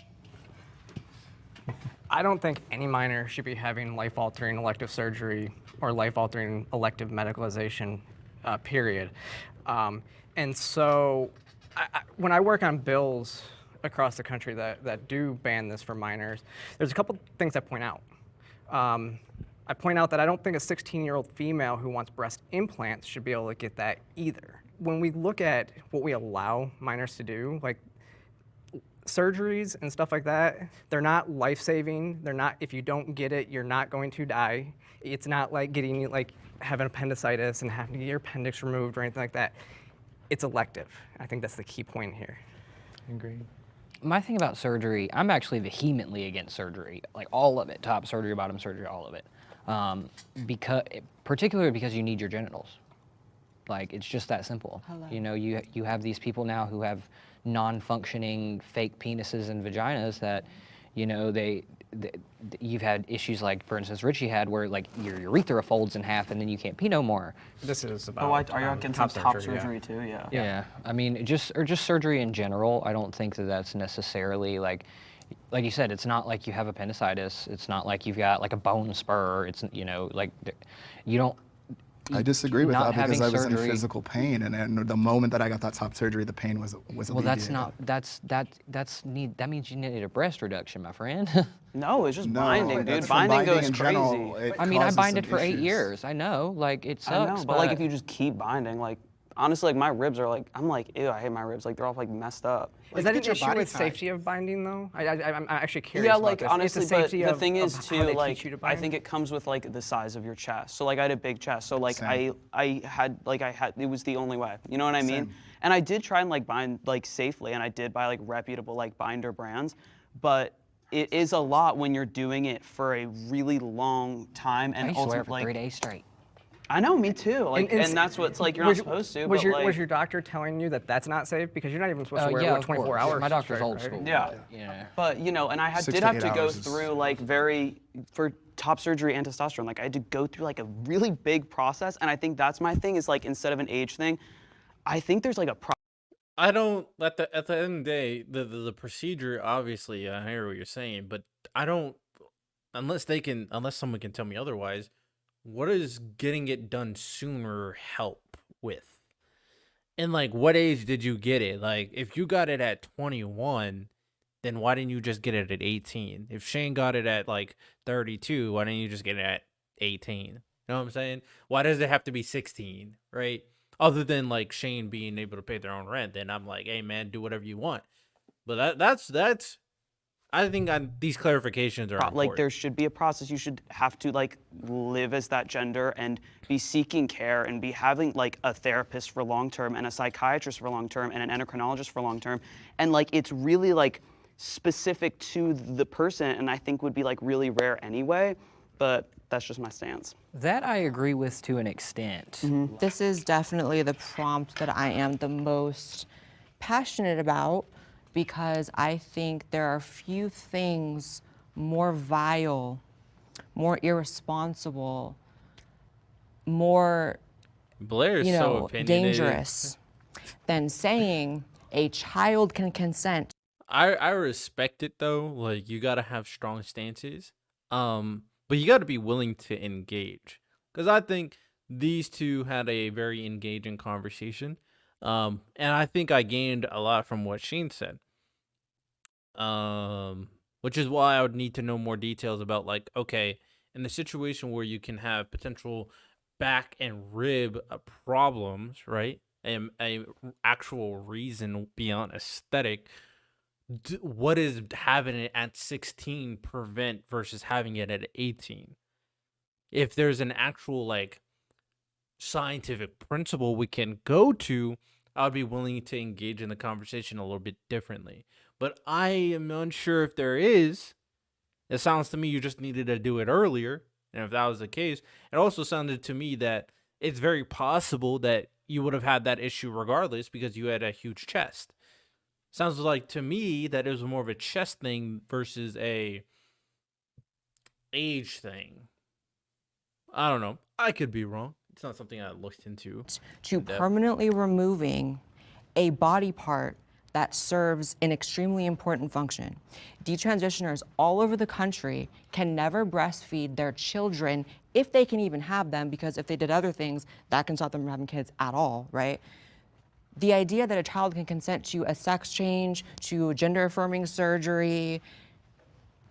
I don't think any minor should be having life-altering elective surgery or life-altering elective medicalization, period. And so when I work on bills across the country that do ban this for minors, there's a couple things I point out. I point out that I don't think a 16-year-old female who wants breast implants should be able to get that either. When we look at what we allow minors to do, like surgeries and stuff like that, they're not life-saving. They're not, if you don't get it, you're not going to die. It's not like getting, like, having appendicitis and having to get your appendix removed or anything like that. It's elective. I think that's the key point here. Agreed. My thing about surgery, I'm actually vehemently against surgery, like all of it, top surgery, bottom surgery, all of it. Particularly because you need your genitals. Like, it's just that simple. You know, you have these people now who have non-functioning fake penises and vaginas that, you know, you've had issues like, for instance, Richie had where like your urethra folds in half and then you can't pee no more. This is about. Oh, are you against top surgery too? Yeah. Yeah. I mean, just surgery in general. I don't think that that's necessarily like you said. It's not like you have appendicitis. It's not like you've got like a bone spur. It's, you know, like you don't. I disagree with not that because having I was in surgery- physical pain, and the moment that I got that top surgery, the pain was Well, alleviated. that means you needed a breast reduction, my friend. No, it's just No, binding, dude. that's from Binding binding goes in crazy. general. It I mean, I causes binded some for 8 issues. years. I know, like it I sucks. know, but like if you just keep binding, like honestly, like my ribs are like, I'm like, ew, I hate my ribs. Like they're all like messed up. Is that an get your issue body with type. safety of binding though? I'm actually curious Yeah, about like this. honestly, It's the but safety the of, thing of is how too, they like teach you to I bind? think it comes with like the size of your chest. So like I had a big chest, so like Same. I had it was the only way. You know what I mean? Same. And I did try and like bind like safely, and I did buy like reputable like binder brands, but it is a lot when you're doing it for a really long time I and used to wear it ultimately for 3 like. days straight. I know, me too. Like, and that's what's like you're not supposed to. Was but was like, your doctor telling you that that's not safe because you're not even supposed to wear Yeah, it of 24 course. hours? My doctor's straight, old right? school. Yeah. Yeah. But you know, and I 6 did to have 8 to go hours is- through like for top surgery and testosterone. Like I had to go through like a really big process, and I think that's my thing is like instead of an age thing, I think there's like a I don't at the end of the day, the procedure, obviously I hear what you're saying, but I don't unless someone can tell me otherwise, what does getting it done sooner help with? And like what age did you get it? Like if you got it at 21, then why didn't you just get it at 18? If Shane got it at like 32, why didn't you just get it at 18? You know what I'm saying? Why does it have to be 16, right? Other than like Shane being able to pay their own rent, then I'm like, hey man, do whatever you want. But that's I think these clarifications are important. like there should be a process. You should have to like live as that gender and be seeking care and be having like a therapist for long term and a psychiatrist for long term and an endocrinologist for long term. And like it's really like specific to the person, and I think would be like really rare anyway. But that's just my stance. That I agree with to an extent. This is definitely the prompt that I am the most passionate about because I think there are few things more vile, more irresponsible, more Blair's you so know, opinionated. dangerous than saying a child can consent. I respect it though. Like you gotta have strong stances. But you gotta be willing to engage. Cause I think these two had a very engaging conversation. And I think I gained a lot from what Sheen said. Which is why I would need to know more details about like, okay, in the situation where you can have potential back and rib problems, right? A actual reason beyond aesthetic. What is having it at 16 prevent versus having it at 18? If there's an actual like scientific principle we can go to, I'd be willing to engage in the conversation a little bit differently. But I am unsure if there is. It sounds to me you just needed to do it earlier. And if that was the case, it also sounded to me that it's very possible that you would have had that issue regardless because you had a huge chest. Sounds like to me that it was more of a chest thing versus a age thing. I don't know. I could be wrong. It's not something I looked into. To permanently removing a body part that serves an extremely important function. Detransitioners all over the country can never breastfeed their children if they can even have them, because if they did other things, that can stop them from having kids at all, right? The idea that a child can consent to a sex change, to gender affirming surgery,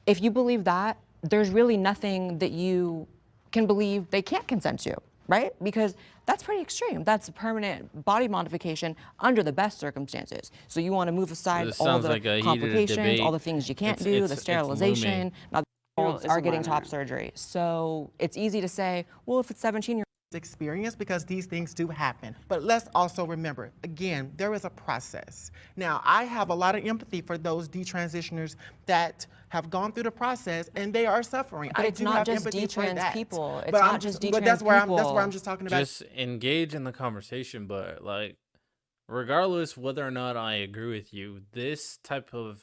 if you believe that, there's really nothing that you can believe they can't consent to. right? Because that's pretty extreme. That's a permanent body modification under the best circumstances. So you want to move aside This all sounds the like a heated complications, all debate. the things you can't It's do, it's the it's sterilization. looming. Now, adults It's are a getting minor. top surgery. So it's easy to say, well, if it's 17 years experience because these things do happen. But let's also remember, again, there is a process. Now, I have a lot of empathy for those detransitioners that have gone through the process and they are suffering. But I it's do not have just empathy for detrans that. people. It's But not I'm just but that's detrans where people. I'm just talking about. Just engage in the conversation, but like, regardless whether or not I agree with you, this type of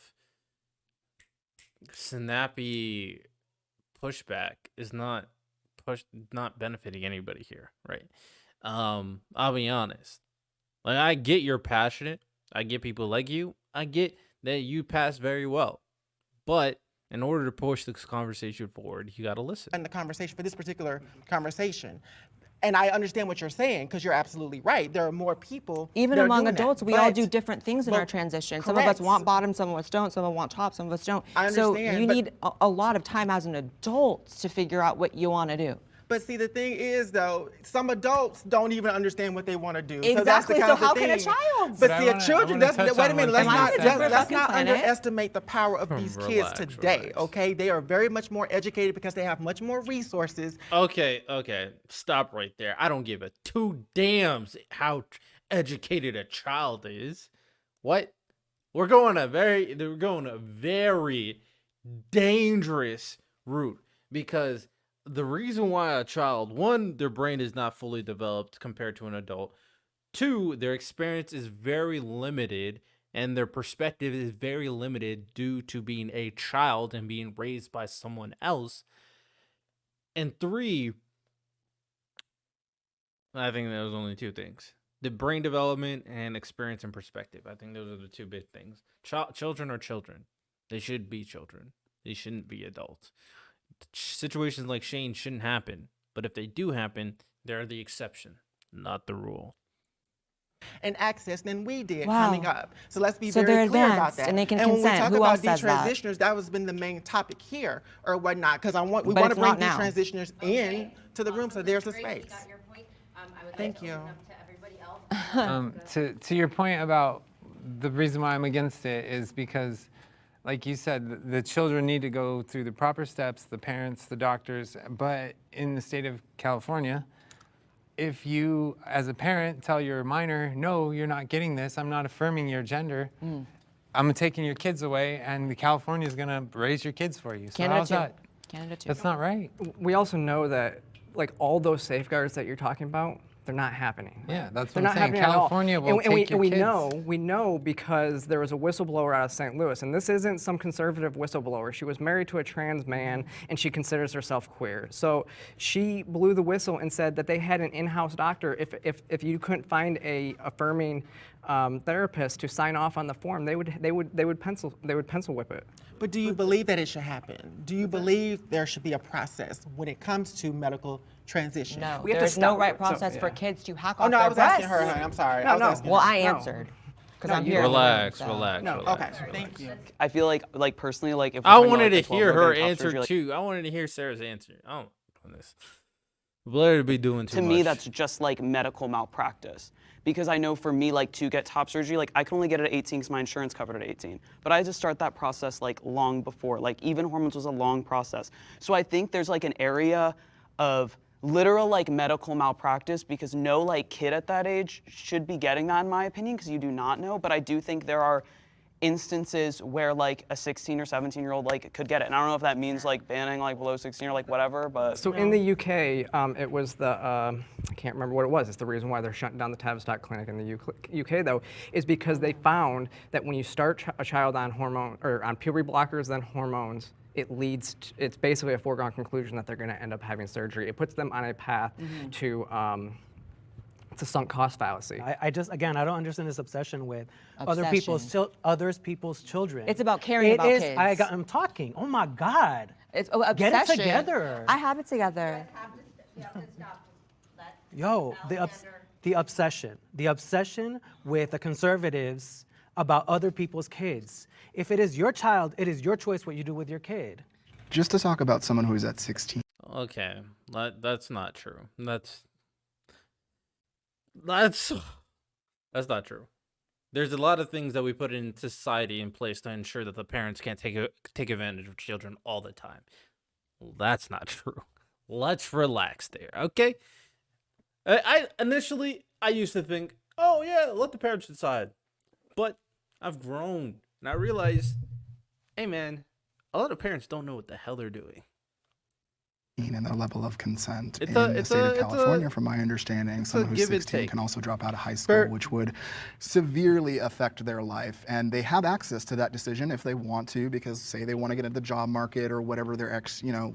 snappy pushback is not benefiting anybody here, right? I'll be honest. Like, I get you're passionate. I get people like you. I get that you pass very well. But in order to push this conversation forward, you got to listen. In the conversation for this particular conversation. And I understand what you're saying because you're absolutely right. There are more people. Even that are among doing that. adults, we all But- do different things in our but- transition. Some of us correct. want bottoms, some of us don't, some of us want tops, some of us don't. I So understand, you but- need a lot of time as an adult to figure out what you want to do. But see, the thing is, though, some adults don't even understand what they want to do. So that's the Exactly. kind So of the how can a thing. child? But But see, I wanna children. touch Wait a on minute. one Let's thing not you said. let's Fucking not planet. underestimate the power of these kids Relax, today. relax. Okay, they are very much more educated because they have much more resources. Okay. Stop right there. I don't give a two damns how educated a child is. What? We're going a very dangerous route because the reason why a child, one, their brain is not fully developed compared to an adult. Two, their experience is very limited and their perspective is very limited due to being a child and being raised by someone else. And three, I think there was only two things: the brain development and experience and perspective. I think those are the two big things. Children are children. They should be children. They shouldn't be adults. Situations like Shane shouldn't happen. But if they do happen, they're the exception, not the rule. And access than we did Wow. coming up. So let's be So very they're clear about advanced that. and they can when we consent. talk Who about else says that? detransitioners, that has been the main topic here or whatnot, because we But want to it's bring not now. detransitioners in to the room, so there's a Great, we space. got your point. I would Thank like to you. open up to everybody else. To your point about the reason why I'm against it is because, like you said, the children need to go through the proper steps, the parents, the doctors. But in the state of California, if you, as a parent, tell your minor, no, you're not getting this, I'm not affirming your gender, I'm taking your kids away, and the California is going to raise your kids for you. So Canada how's too. that? Canada too. That's not right. We also know that like all those safeguards that you're talking about, they're not happening. Yeah, that's They're what not I'm saying. happening at all. California will and we, take your we kids. know because there was a whistleblower out of St. Louis, and this isn't some conservative whistleblower. She was married to a trans man, and she considers herself queer. So she blew the whistle and said that they had an in-house doctor. If you couldn't find a affirming therapist to sign off on the form, they would pencil whip it. But do you believe that it should happen? Do you believe there should be a process when it comes to medical transition? No, We have to there's no stop- right so- process for yeah. kids to hack Oh off no, their I was asking breasts. her, honey. I'm sorry. No, I was no. asking Well, her. I No. answered because No, I'm you here. don't. Relax. Okay, thank you. I feel like personally, like if we're I talking about, wanted like, to a hear 12-year-old her getting top answer surgery, like, too. I wanted to hear Sarah's answer. Oh, goodness. Blair to be doing too to much. me, that's just like medical malpractice. Because I know for me, like to get top surgery, like I can only get it at 18 because my insurance covered at 18. But I had to start that process like long before. Like even hormones was a long process. So I think there's like an area of literal like medical malpractice because no like kid at that age should be getting that in my opinion because you do not know. But I do think there are instances where like a 16 or 17-year-old like could get it. And I don't know if that means like banning like below 16 or like whatever, but. So in the UK, it was the, I can't remember what it was. It's the reason why they're shutting down the Tavistock clinic in the UK though, is because they found that when you start a child on hormone, or on puberty blockers, then hormones, it's basically a foregone conclusion that they're gonna end up having surgery. It puts them on a path to, it's a sunk cost fallacy. I just, again, I don't understand this obsession with Obsession. other people's children. It's about caring about kids. I'm talking. Oh my God. It's Get it obsession. together. I have it together. You have to stop. Let Yo, the obsession with the conservatives about other people's kids. If it is your child, it is your choice what you do with your kid. Just to talk about someone who's at 16. Okay, that's not true. That's that's not true. There's a lot of things that we put in society in place to ensure that the parents can't take advantage of children all the time. Well, that's not true. Let's relax there, okay? I initially I used to think, oh yeah, let the parents decide. But I've grown and I realized, hey man, a lot of parents don't know what the hell they're doing. And the level of consent It's in a the it's state a of it's California, a from my understanding, it's a someone who's give and 16 take. can also drop out of high school, which would severely affect their life. And they have access to that decision if they want to, because say they want to get into the job market or whatever their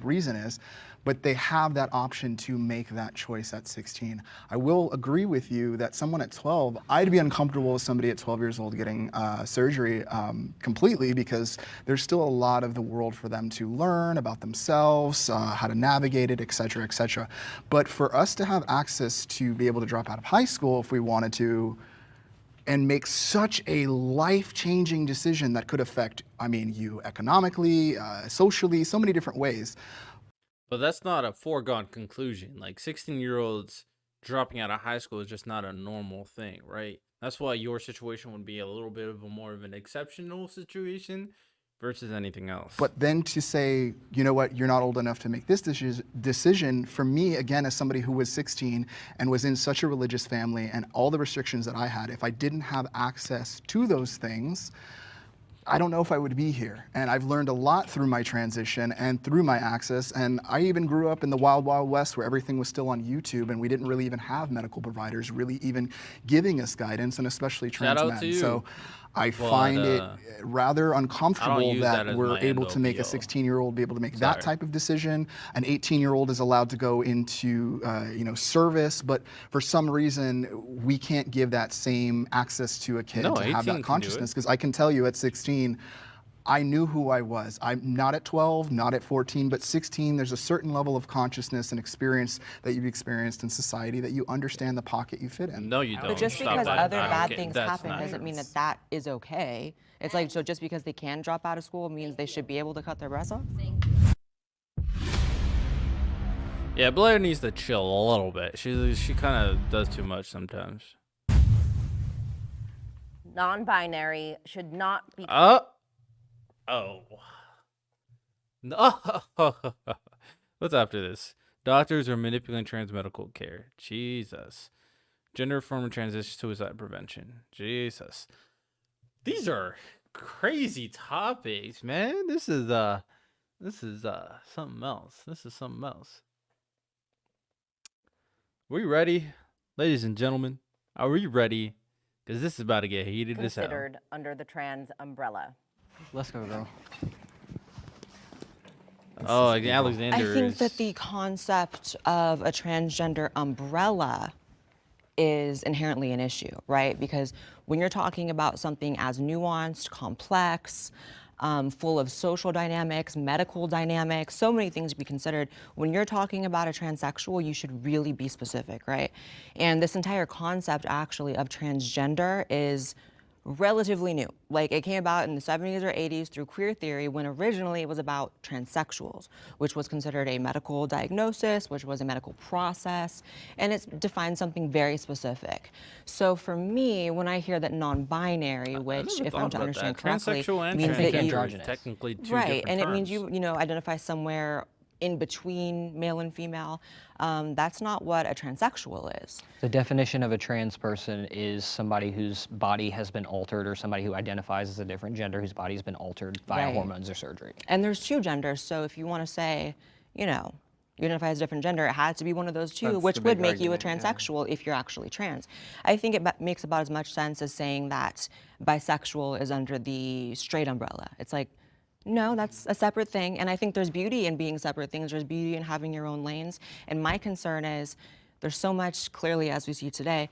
reason is, but they have that option to make that choice at 16. I will agree with you that someone at 12, I'd be uncomfortable with somebody at 12 years old getting surgery completely, because there's still a lot of the world for them to learn about themselves, how to navigate it, et cetera, et cetera. But for us to have access to be able to drop out of high school if we wanted to, and make such a life-changing decision that could affect, you economically, socially, so many different ways. But that's not a foregone conclusion. Like 16-year-olds dropping out of high school is just not a normal thing, right? That's why your situation would be a little bit of a more of an exceptional situation versus anything else. But then to say, you know what, you're not old enough to make this decision, for me, again, as somebody who was 16 and was in such a religious family and all the restrictions that I had, if I didn't have access to those things, I don't know if I would be here. And I've learned a lot through my transition and through my access. And I even grew up in the wild, wild west where everything was still on YouTube and we didn't really even have medical providers really even giving us guidance, and especially Shout trans out men. to you. So I But, find it rather I don't uncomfortable use that that as we're my able end to make a all be all. 16-year-old be able to make Sorry. that type of decision. An 18-year-old is allowed to go into service, but for some reason we can't give that same access to a kid No, to have 18 that can do consciousness. it. Because I can tell you at 16, I knew who I was. I'm not at 12, not at 14, but 16, there's a certain level of consciousness and experience that you've experienced in society that you understand the pocket you fit in. No, you don't. But just Stop because that. other I don't bad get- things that's happen not doesn't true. mean that that is okay. It's like, so just because they can drop out of school means they should be able to cut their breasts off? Yeah, Blair needs to chill a little bit. She kind of does too much sometimes. Non-binary should not be. Oh. No. What's after this? Doctors are manipulating trans medical care. Jesus. Gender affirming transition suicide prevention. Jesus. These are crazy topics, man. This is something else. This is something else. We ready? Ladies and gentlemen, are we ready? Because this is about to get heated as hell. Considered under the trans umbrella. Let's go, girl. Oh, Alexander I think is... that the concept of a transgender umbrella is inherently an issue, right? Because when you're talking about something as nuanced, complex, full of social dynamics, medical dynamics, so many things to be considered. When you're talking about a transsexual, you should really be specific, right? And this entire concept actually of transgender is relatively new. Like, it came about in the 70s or 80s through queer theory, when originally it was about transsexuals, which was considered a medical diagnosis, which was a medical process, and it defined something very specific. So for me, when I hear that non-binary, which, if I'm to understand correctly, transsexual and means that you transgender is technically two right, different and it terms. means you identify somewhere in between male and female. That's not what a transsexual is. The definition of a trans person is somebody whose body has been altered, or somebody who identifies as a different gender whose body has been altered via Right. hormones or surgery. And there's two genders, so if you want to say, you identify as a different gender, it has to be one of those two, That's which the would big make you a argument, yeah. transsexual if you're actually trans. I think it makes about as much sense as saying that bisexual is under the straight umbrella. It's like, no, that's a separate thing. And I think there's beauty in being separate things. There's beauty in having your own lanes. And my concern is there's so much, clearly, as we see today,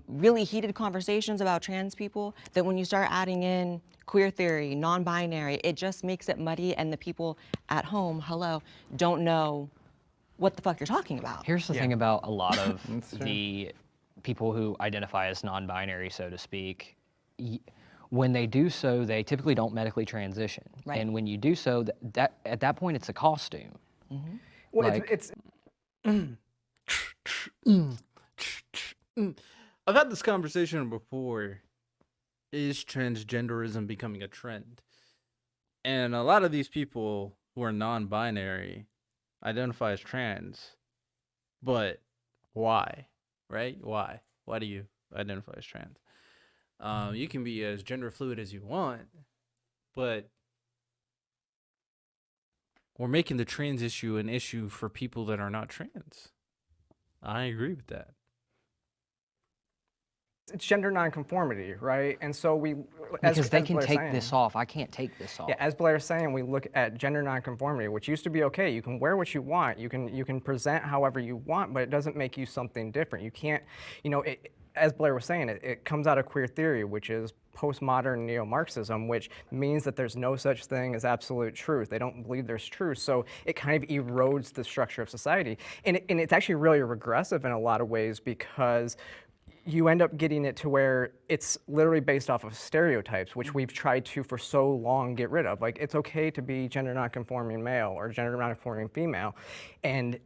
really heated conversations about trans people that when you start adding in queer theory, non-binary, it just makes it muddy, and the people at home, don't know what the fuck you're talking about. Here's the thing about a lot of the people who identify as non-binary, so to speak. When they do so, they typically don't medically transition. Right. And when you do so, that at that point, it's a costume. Well, Like- it's I've had this conversation before. Is transgenderism becoming a trend? And a lot of these people who are non-binary identify as trans, but why? Right? Why? Why do you identify as trans? You can be as gender fluid as you want, but we're making the trans issue an issue for people that are not trans. I agree with that. It's gender nonconformity, right? And so we, Because they can Blair's take saying- this off. I can't take this off. Yeah, as Blair's saying, we look at gender nonconformity, which used to be okay. You can wear what you want. You can present however you want, but it doesn't make you something different. You can't, as Blair was saying, it comes out of queer theory, which is postmodern neo-Marxism, which means that there's no such thing as absolute truth. They don't believe there's truth, so it kind of erodes the structure of society. And it's actually really regressive in a lot of ways because you end up getting it to where it's literally based off of stereotypes, which we've tried to for so long get rid of. Like, it's okay to be gender nonconforming male or gender nonconforming female, and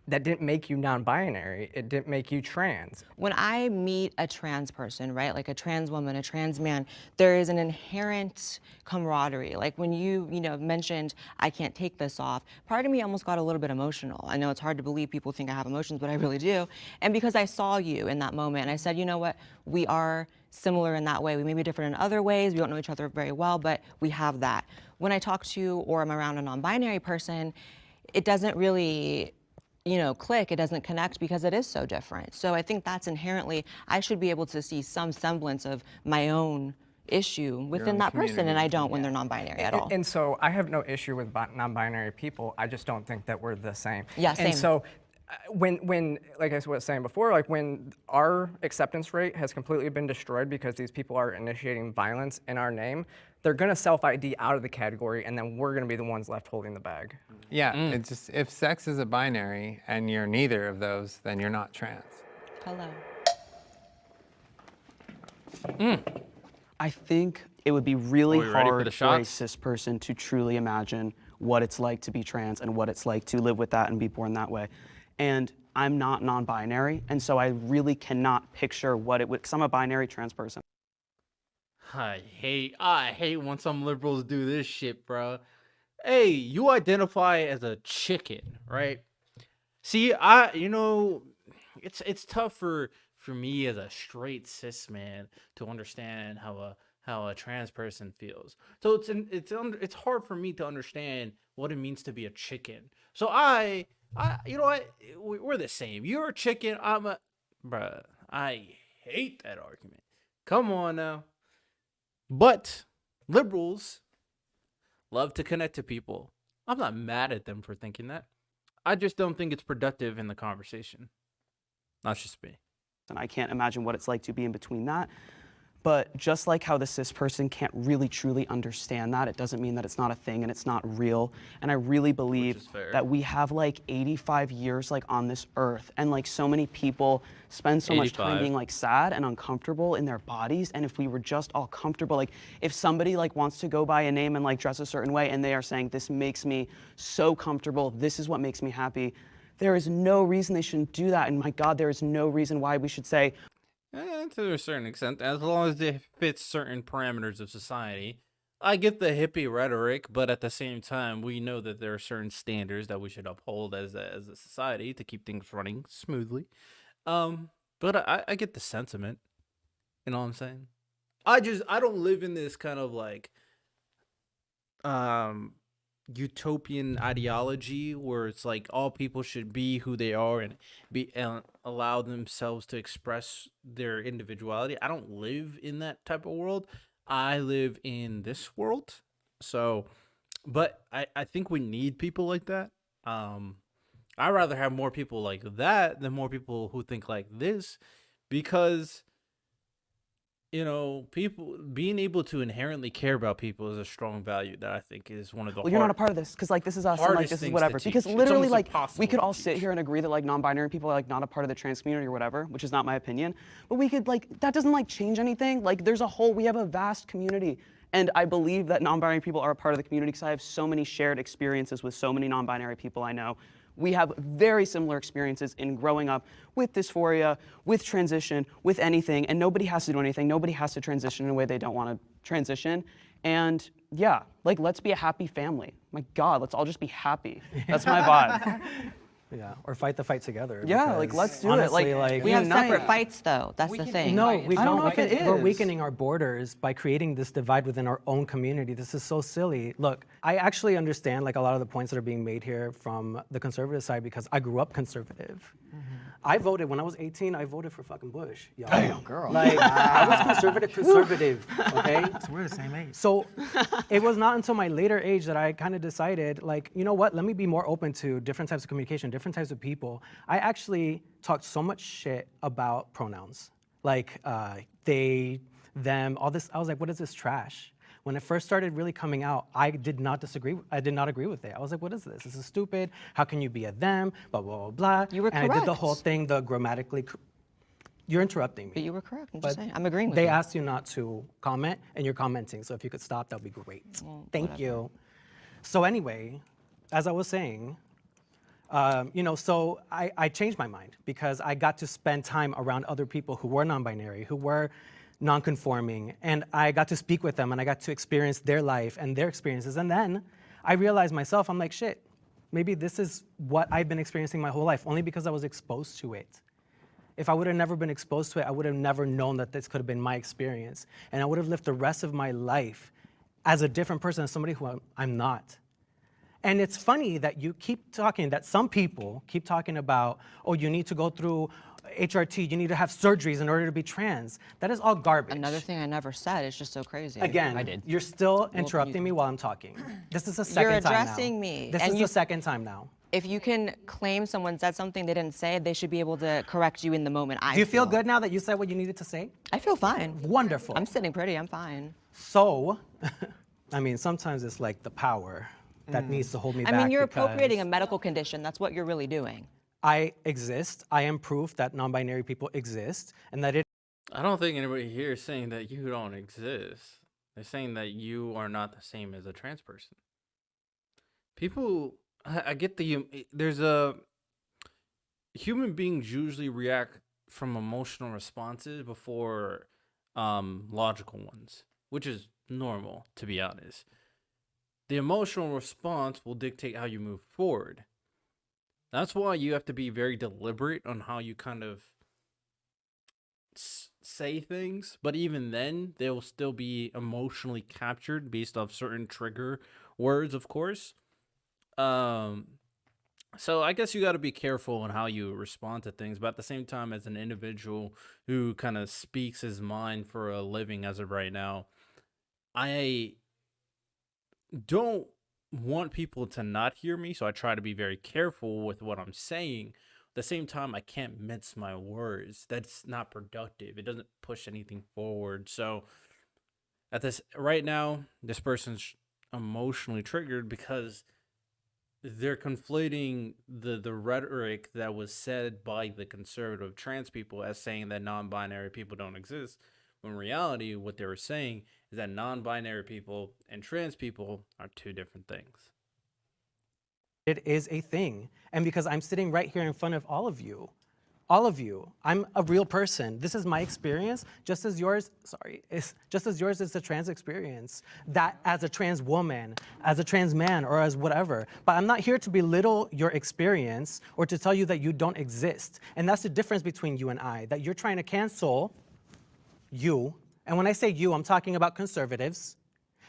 that didn't make you non-binary. It didn't make you trans. When I meet a trans person, right, like a trans woman, a trans man, there is an inherent camaraderie. Like when you mentioned, I can't take this off, part of me almost got a little bit emotional. I know it's hard to believe people think I have emotions, but I really do. And because I saw you in that moment, and I said, you know what, we are similar in that way. We may be different in other ways. We don't know each other very well, but we have that. When I talk to or I'm around a non-binary person, it doesn't really click, it doesn't connect because it is so different. So I think that's inherently, I should be able to see some semblance of my own issue within that person, and I don't when they're non-binary at all. And so I have no issue with non-binary people. I just don't think that we're the same. Yeah, same. And so when like I was saying before, like when our acceptance rate has completely been destroyed because these people are initiating violence in our name, they're gonna self-ID out of the category, and then we're gonna be the ones left holding the bag. Yeah, it's just, if sex is a binary and you're neither of those, then you're not trans. Hello. I think it would be really Are we ready for hard the for a shots? cis person to truly imagine what it's like to be trans and what it's like to live with that and be born that way. And I'm not non-binary, and so I really cannot picture what it would, because I'm a binary trans person. I hate when some liberals do this shit, bro. Hey, you identify as a chicken, right? See, it's tough for me as a straight cis man to understand how a trans person feels. So it's hard for me to understand what it means to be a chicken. So you know what? We're the same. You're a chicken. I'm a bruh. I hate that argument. Come on now. But liberals love to connect to people. I'm not mad at them for thinking that. I just don't think it's productive in the conversation. That's just me. And I can't imagine what it's like to be in between that. But just like how the cis person can't really truly understand that, it doesn't mean that it's not a thing and it's not real. And I really believe that we have like 85 years like on this earth, and like so many people spend so much time 85. being like sad and uncomfortable in their bodies. And if we were just all comfortable, like if somebody like wants to go by a name and like dress a certain way and they are saying, this makes me so comfortable, this is what makes me happy, there is no reason they shouldn't do that. And my God, there is no reason why we should say, To a certain extent, as long as it fits certain parameters of society. I get the hippie rhetoric, but at the same time, we know that there are certain standards that we should uphold as a society to keep things running smoothly. But I get the sentiment. You know what I'm saying? I don't live in this kind of like utopian ideology where it's like all people should be who they are and allow themselves to express their individuality. I don't live in that type of world. I live in this world. So, but I think we need people like that. I'd rather have more people like that than more people who think like this, because people being able to inherently care about people is a strong value that I think is one of the well, you're not a part of this because like this is us and like hardest this is things whatever. to teach. Because It's literally almost like impossible we could to all sit here and agree that like non-binary people are like not a part of the trans community or whatever, which is not my opinion. But we could like that doesn't like change anything. Like we have a vast community. And I believe that non-binary people are a part of the community because I have so many shared experiences with so many non-binary people I know we have very similar experiences in growing up with dysphoria, with transition, with anything, and nobody has to do anything. Nobody has to transition in a way they don't want to transition. And yeah, like, let's be a happy family. My God, let's all just be happy. That's my vibe. Yeah, or fight the fight together. Yeah, like, because let's do it. honestly, Like, We have unite. separate fights, though. That's the thing. No, we I don't know don't. if it We're is. weakening our borders by creating this divide within our own community. This is so silly. Look, I actually understand like a lot of the points that are being made here from the conservative side because I grew up conservative. I voted when I was 18. I voted for fucking Bush. Y'all. Damn, girl. Like I was conservative. Okay. So we're the same age. So it was not until my later age that I kind of decided, like, you know what, let me be more open to different types of communication, different types of people. I actually talked so much shit about pronouns. Like they, them, all this. I was like, what is this trash? When it first started really coming out, I did not agree with it. I was like, what is this? This is stupid. How can you be a them? Blah, blah, blah, blah. You were and I did the correct. whole thing, the grammatically. You're interrupting me. But you were correct. I'm But just saying. I'm agreeing with they you. asked you not to comment, and you're commenting. So if you could stop, that would be great. Thank you. So anyway, as I was saying, you know, so I changed my mind because I got to spend time around other people who were non-binary, who were non-conforming, and I got to speak with them, and I got to experience their life and their experiences. And then I realized myself, I'm like, shit, maybe this is what I've been experiencing my whole life, only because I was exposed to it. If I would have never been exposed to it, I would have never known that this could have been my experience. And I would have lived the rest of my life as a different person, as somebody who I'm not. And it's funny that you keep talking, that some people keep talking about, oh, you need to go through HRT, you need to have surgeries in order to be trans. That is all garbage. Another thing I never said. It's just so crazy. Again, I did. you're still interrupting me while I'm talking. This is the second You're time now. addressing me, This and is you- the second time now. If you can claim someone said something they didn't say, they should be able to correct you in the moment. Do you feel good now that you said what you needed to say? I feel fine. Wonderful. I'm sitting pretty. I'm fine. So, I mean, sometimes it's like the power that needs to hold me back. I mean, you're because appropriating a medical condition. That's what you're really doing. I exist. I am proof that non-binary people exist, and that it. I don't think anybody here is saying that you don't exist. They're saying that you are not the same as a trans person. People, I get there's a human beings usually react from emotional responses before logical ones, which is normal, to be honest. The emotional response will dictate how you move forward. That's why you have to be very deliberate on how you kind of say things, but even then, they will still be emotionally captured based off certain trigger words, of course. So I guess you got to be careful on how you respond to things, but at the same time, as an individual who kind of speaks his mind for a living as of right now, I don't want people to not hear me, so I try to be very careful with what I'm saying. At the same time, I can't mince my words. That's not productive. It doesn't push anything forward. So at this right now, this person's emotionally triggered because they're conflating the rhetoric that was said by the conservative trans people as saying that non-binary people don't exist. When in reality, what they were saying is that non-binary people and trans people are two different things. It is a thing. And because I'm sitting right here in front of all of you, I'm a real person. This is my experience, just as yours is the trans experience. That as a trans woman, as a trans man, or as whatever. But I'm not here to belittle your experience or to tell you that you don't exist. And that's the difference between you and I, that you're trying to cancel you. And when I say you, I'm talking about conservatives.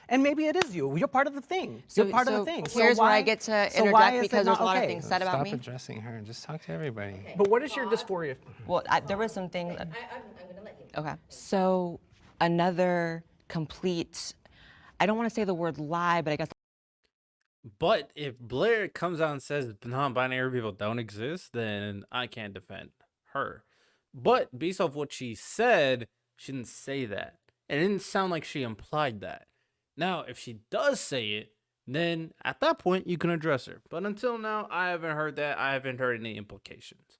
And maybe it is you. You're part of the thing. You're part of the thing. Here's where I get to interject because there's a lot of things said about Stop me. addressing her and just talk to everybody. But what is your dysphoria? Well, there was some things. I'm going to let you. Okay. So another complete, I don't want to say the word lie, but I guess. But if Blair comes out and says non-binary people don't exist, then I can't defend her. But based off what she said, she didn't say that. And it didn't sound like she implied that. Now, if she does say it, then at that point you can address her. But until now, I haven't heard that. I haven't heard any implications.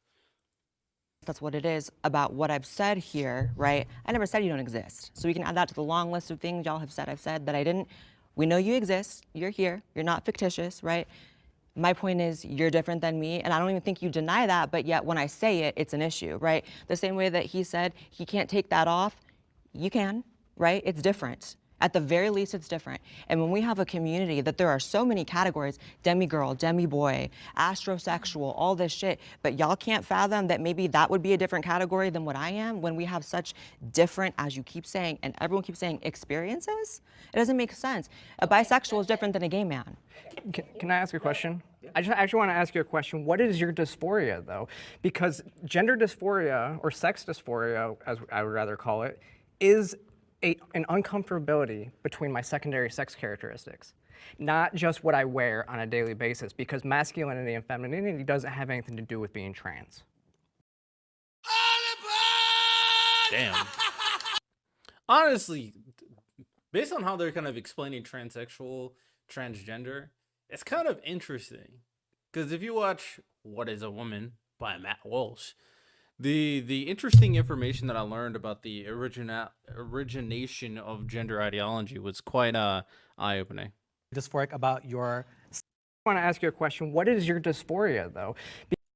That's what it is about what I've said here, right? I never said you don't exist. So we can add that to the long list of things y'all have said. I've said that I didn't. We know you exist. You're here. You're not fictitious, right? My point is, you're different than me, and I don't even think you deny that, but yet when I say it, it's an issue, right? The same way that he said he can't take that off, you can, right? It's different. At the very least, it's different. And when we have a community that there are so many categories, demi-girl, demi-boy, astrosexual, all this shit, but y'all can't fathom that maybe that would be a different category than what I am when we have such different, as you keep saying, and everyone keeps saying, experiences? It doesn't make sense. A bisexual is different than a gay man. Can I ask a question? I just actually want to ask you a question. What is your dysphoria, though? Because gender dysphoria, or sex dysphoria, as I would rather call it, is an uncomfortability between my secondary sex characteristics, not just what I wear on a daily basis, because masculinity and femininity doesn't have anything to do with being trans. Damn. Honestly, based on how they're kind of explaining transsexual, transgender, it's kind of interesting. Because if you watch What is a Woman by Matt Walsh, the interesting information that I learned about the origination of gender ideology was quite eye-opening. Dysphoric about your. I want to ask you a question. What is your dysphoria, though?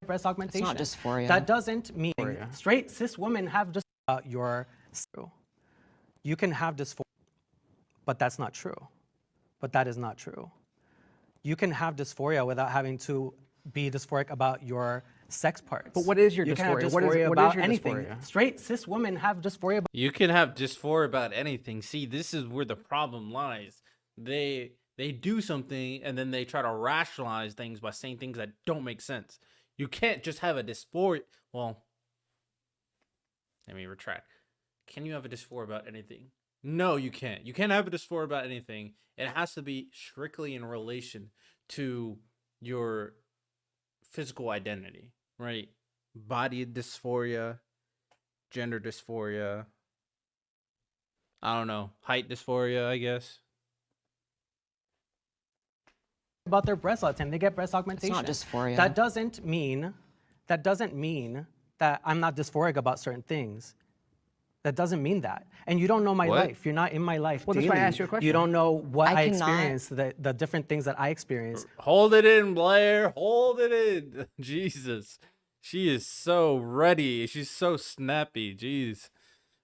Breast augmentation. It's not dysphoria. That doesn't mean straight cis women have just your. You can have dysphoria, but that's not true. But that is not true. You can have dysphoria without having to be dysphoric about your sex parts. But what is your you dysphoria? Can have What is about your anything. dysphoria? Straight cis women have dysphoria. You can have dysphoria about anything. See, this is where the problem lies. They do something and then they try to rationalize things by saying things that don't make sense. You can't just have a dysphoria. Well, let me retract. Can you have a dysphoria about anything? No, you can't. You can't have a dysphoria about anything. It has to be strictly in relation to your physical identity, right? Body dysphoria, gender dysphoria, I don't know, height dysphoria, I guess. About their breast all the time. They get breast augmentation. It's not dysphoria. That doesn't mean that I'm not dysphoric about certain things. That doesn't mean that. And you don't know my life. You're not in my life daily. That's why I asked you a question. You don't know what I cannot- experience, the different things that I experience. Hold it in, Blair. Hold it in. Jesus. She is so ready. She's so snappy. Jeez.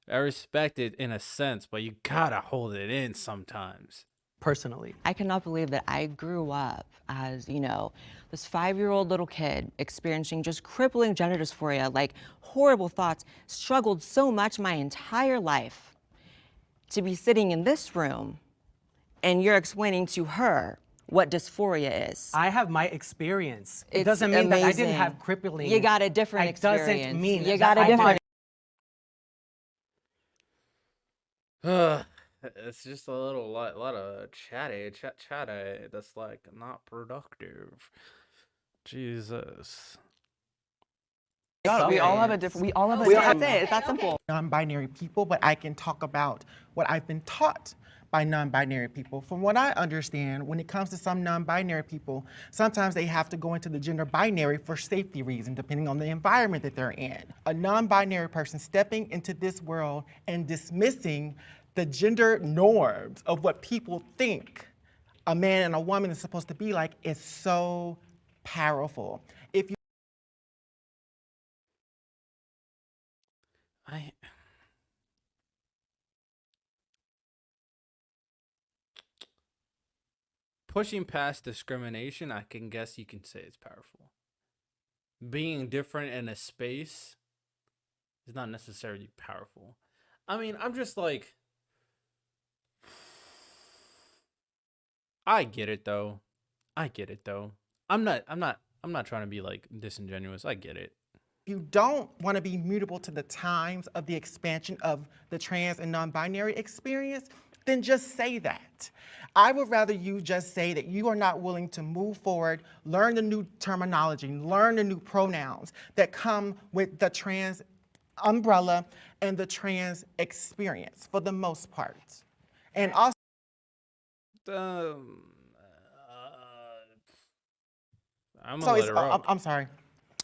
I respect it in a sense, but you gotta hold it in sometimes. Personally. I cannot believe that I grew up as, this 5-year-old little kid experiencing just crippling gender dysphoria, like horrible thoughts, struggled so much my entire life to be sitting in this room and you're explaining to her what dysphoria is. I have my experience. It It's doesn't mean that I didn't amazing. have crippling. You got a different It doesn't experience. mean You that got a I different. It's just a lot of chatty that's like not productive. Jesus. We all have a different. That's it. It's that simple. Non-binary people, but I can talk about what I've been taught by non-binary people. From what I understand, when it comes to some non-binary people, sometimes they have to go into the gender binary for safety reasons, depending on the environment that they're in. A non-binary person stepping into this world and dismissing the gender norms of what people think a man and a woman is supposed to be like is so powerful. If you Pushing past discrimination, I can guess you can say it's powerful. Being different in a space is not necessarily powerful. I mean, I'm just like, I get it though. I'm not trying to be like disingenuous. I get it. you don't want to be mutable to the times of the expansion of the trans and non-binary experience, then just say that. I would rather you just say that you are not willing to move forward, learn the new terminology, learn the new pronouns that come with the trans umbrella and the trans experience for the most part. And also, I'm gonna let it rock. I'm sorry.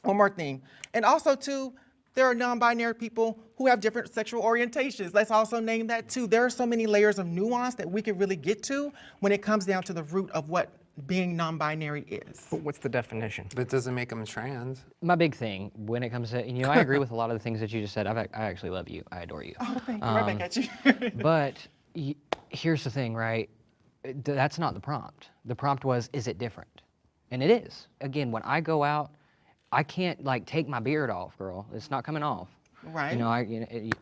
One more thing. And also, too, there are non-binary people who have different sexual orientations. Let's also name that, too. There are so many layers of nuance that we can really get to when it comes down to the root of what being non-binary is. But what's the definition? That doesn't make them trans. My big thing when it comes to, I agree with a lot of the things that you just said. I actually love you. I adore you. Oh, thank you. Right back at you. But here's the thing, right? That's not the prompt. The prompt was, is it different? And it is. Again, when I go out, I can't like take my beard off, girl. It's not coming off. Right.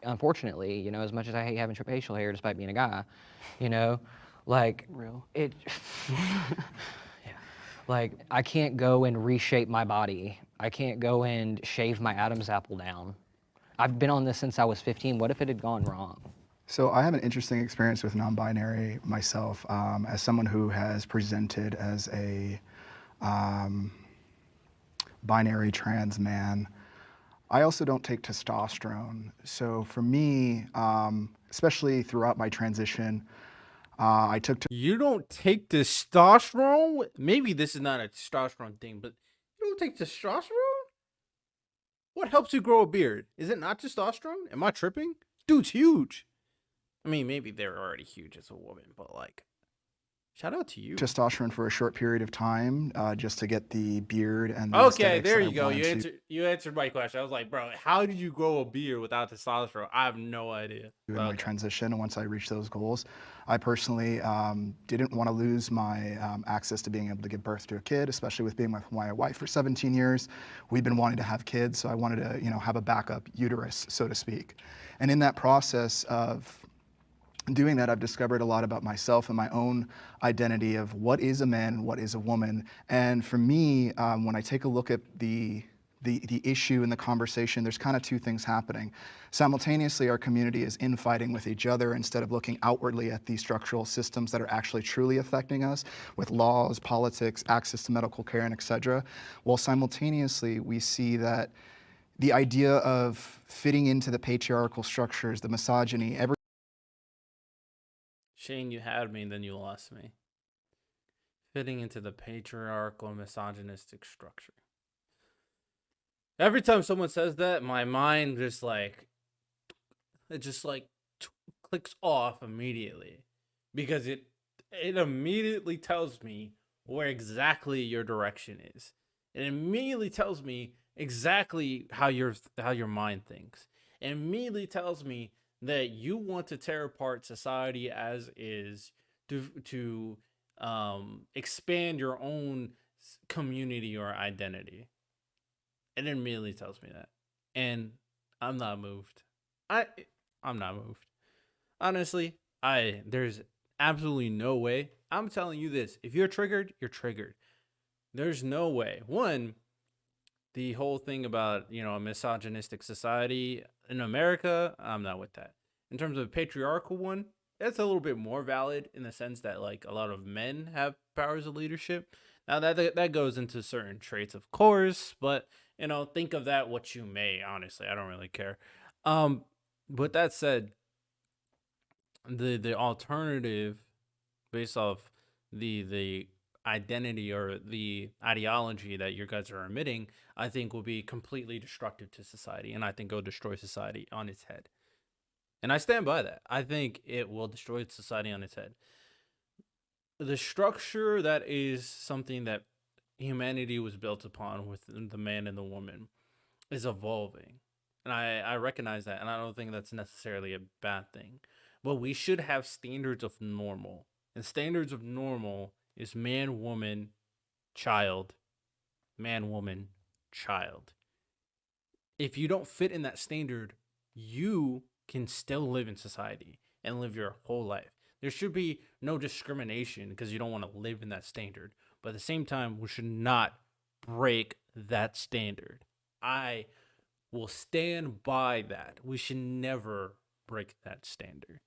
Unfortunately, as much as I hate having facial hair despite being a guy, like Real. it. Like I can't go and reshape my body. I can't go and shave my Adam's apple down. I've been on this since I was 15. What if it had gone wrong? So I have an interesting experience with non-binary myself, as someone who has presented as a binary trans man. I also don't take testosterone. So for me, especially throughout my transition, I took You don't take testosterone? Maybe this is not a testosterone thing, but you don't take testosterone? What helps you grow a beard? Is it not testosterone? Am I tripping? Dude's huge. I mean, maybe they're already huge as a woman, but like, shout out to you. testosterone for a short period of time, just to get the beard and the Okay, aesthetics there that I you go. wanted to You answered my question. I was like, bro, how did you grow a beard without testosterone? I have no idea. in my transition. And once I reached those goals, I personally didn't want to lose my access to being able to give birth to a kid, especially with being with my wife for 17 years. We've been wanting to have kids, so I wanted to, have a backup uterus, so to speak. And in that process of doing that, I've discovered a lot about myself and my own identity of what is a man and what is a woman. And for me, when I take a look at the issue and the conversation, there's kind of two things happening. Simultaneously, our community is infighting with each other instead of looking outwardly at these structural systems that are actually truly affecting us with laws, politics, access to medical care, and et cetera. While simultaneously, we see that the idea of fitting into the patriarchal structures, the misogyny, Shane, you had me and then you lost me. Fitting into the patriarchal misogynistic structure. Every time someone says that, my mind just clicks off immediately, because it immediately tells me where exactly your direction is. It immediately tells me exactly how your mind thinks. It immediately tells me that you want to tear apart society as is to expand your own community or identity. It immediately tells me that, and I'm not moved. I'm not moved. Honestly, there's absolutely no way. I'm telling you this: if you're triggered, you're triggered. There's no way. One, the whole thing about a misogynistic society in America, I'm not with that. In terms of a patriarchal one, that's a little bit more valid in the sense that like a lot of men have powers of leadership. Now that goes into certain traits, of course, but think of that what you may. Honestly, I don't really care. But that said, the alternative based off the identity or the ideology that you guys are emitting, I think will be completely destructive to society, and I think it'll destroy society on its head. And I stand by that. I think it will destroy society on its head. The structure that is something that humanity was built upon with the man and the woman is evolving. And I recognize that, and I don't think that's necessarily a bad thing. But we should have standards of normal. And standards of normal is man, woman, child. Man, woman, child. If you don't fit in that standard, you can still live in society and live your whole life. There should be no discrimination because you don't want to live in that standard. But at the same time, we should not break that standard. I will stand by that. We should never break that standard.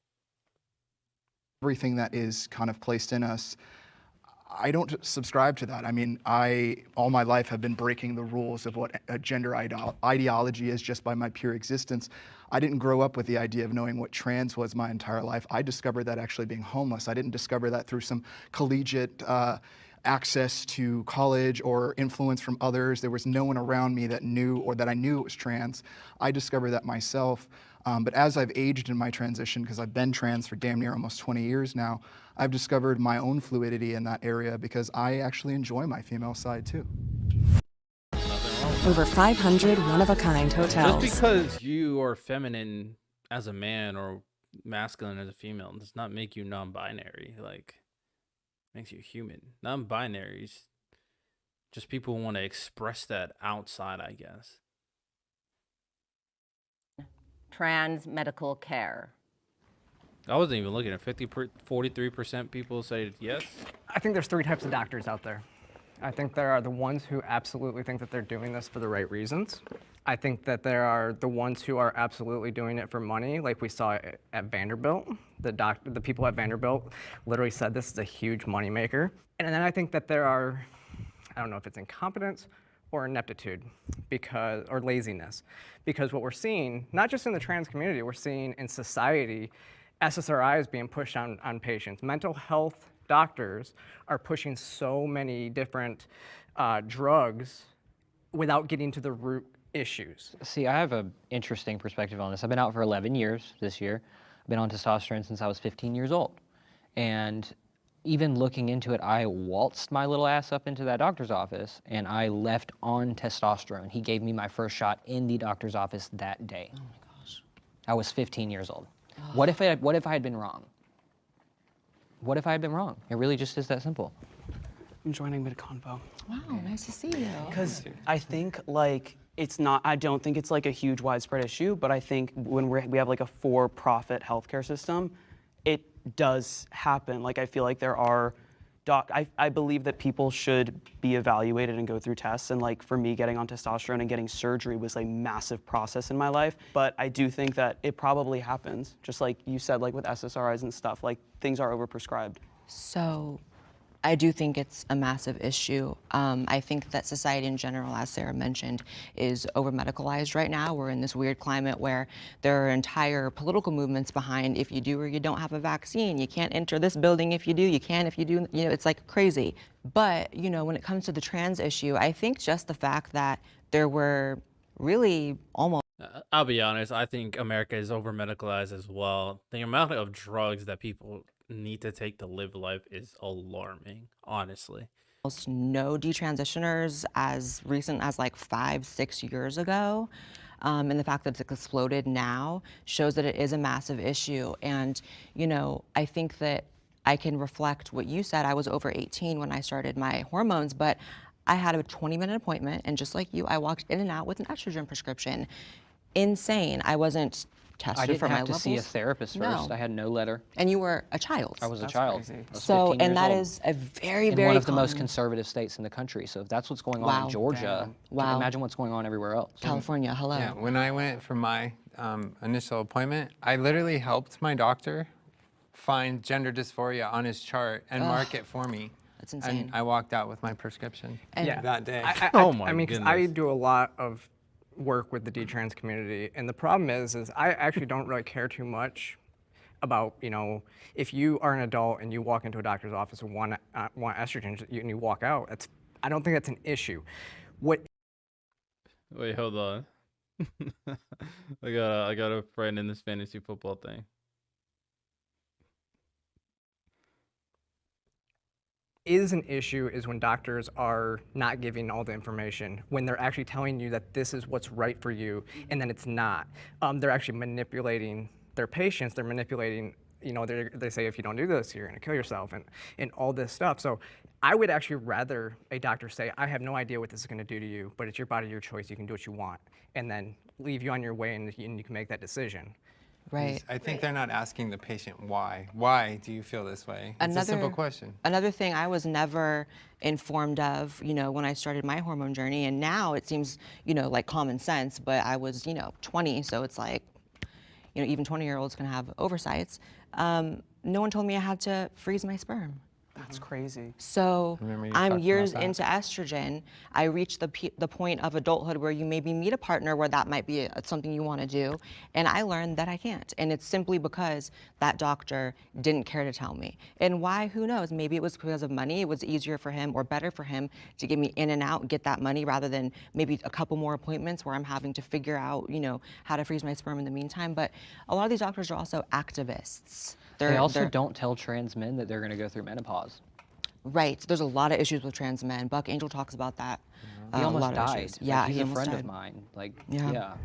everything that is kind of placed in us, I don't subscribe to that. I mean, all my life have been breaking the rules of what a gender ideology is just by my pure existence. I didn't grow up with the idea of knowing what trans was my entire life. I discovered that actually being homeless. I didn't discover that through some collegiate access to college or influence from others. There was no one around me that knew or that I knew it was trans. I discovered that myself But as I've aged in my transition, because I've been trans for damn near almost 20 years now, I've discovered my own fluidity in that area because I actually enjoy my female side too. Over 500 one-of-a-kind hotels. Just because you are feminine as a man or masculine as a female does not make you non-binary. Like, makes you human. Non-binaries, just people want to express that outside, I guess. Trans medical care. I wasn't even looking at 43% people say yes. I think there's 3 types of doctors out there. I think there are the ones who absolutely think that they're doing this for the right reasons. I think that there are the ones who are absolutely doing it for money, like we saw at Vanderbilt. The people at Vanderbilt literally said this is a huge moneymaker. And then I think that there are, I don't know if it's incompetence or ineptitude or laziness. Because what we're seeing, not just in the trans community, we're seeing in society, SSRIs being pushed on patients. Mental health doctors are pushing so many different drugs without getting to the root issues. See, I have an interesting perspective on this. I've been out for 11 years this year. I've been on testosterone since I was 15 years old. And even looking into it, I waltzed my little ass up into that doctor's office and I left on testosterone. He gave me my first shot in the doctor's office that day. Oh my gosh. I was 15 years old. What if I had been wrong? What if I had been wrong? It really just is that simple. I'm joining mid-convo. Wow, nice to see you. Because I think like I don't think it's like a huge widespread issue, but I think when we have like a for-profit healthcare system, it does happen. Like I feel like there are I believe that people should be evaluated and go through tests. And like for me, getting on testosterone and getting surgery was a massive process in my life. But I do think that it probably happens. Just like you said, like with SSRIs and stuff, like things are overprescribed. So I do think it's a massive issue. I think that society in general, as Sarah mentioned, is over-medicalized right now. We're in this weird climate where there are entire political movements behind if you do or you don't have a vaccine, you can't enter this building if you do, you can if you do, it's like crazy. But, when it comes to the trans issue, I think just the fact that there were really almost I'll be honest, I think America is over-medicalized as well. The amount of drugs that people need to take to live life is alarming, honestly. almost no detransitioners as recent as like 5-6 years ago. And the fact that it's exploded now shows that it is a massive issue. And, I think that I can reflect what you said. I was over 18 when I started my hormones, but I had a 20-minute appointment, and just like you, I walked in and out with an estrogen prescription. Insane. I wasn't tested for my levels. I didn't have to see a therapist first. No. I had no letter. And you were a child. I was a child. Crazy. I was So, 15 and years that old. is a very, in very one of the most common- conservative states in the country. So if that's what's going on Wow. in Georgia, Wow. imagine what's going on everywhere else. California, hello. Yeah, when I went for my initial appointment, I literally helped my doctor find gender dysphoria on his chart and mark it for me. That's insane. And I walked out with my prescription that day. I mean, because I do a lot of work with the detrans community, and the problem is I actually don't really care too much about, if you are an adult and you walk into a doctor's office and want estrogen and you walk out, I don't think that's an issue. Wait, hold on. I got a friend in this fantasy football thing. Is an issue is when doctors are not giving all the information, when they're actually telling you that this is what's right for you, and then it's not. They're actually manipulating their patients. They're manipulating, they say if you don't do this, you're gonna kill yourself, and all this stuff. So I would actually rather a doctor say, I have no idea what this is gonna do to you, but it's your body, your choice, you can do what you want, and then leave you on your way and you can make that decision. Right. I think they're not asking the patient why. Why do you feel this way? It's a simple question. Another thing I was never informed of, when I started my hormone journey, and now it seems, like common sense, but I was, 20, so it's like, even 20-year-olds can have oversights. No one told me I had to freeze my sperm. That's crazy. So Remember you I'm talked years about that? into estrogen. I reached the point of adulthood where you maybe meet a partner where that might be something you want to do. And I learned that I can't. And it's simply because that doctor didn't care to tell me. And why? Who knows? Maybe it was because of money. It was easier for him or better for him to get me in and out and get that money rather than maybe a couple more appointments where I'm having to figure out, how to freeze my sperm in the meantime. But a lot of these doctors are also activists. They also they're- don't tell trans men that they're going to go through menopause. Right. There's a lot of issues with trans men. Buck Angel talks about that. He a almost lot of died. issues. Yeah, he's he a almost friend died. of mine. Yeah.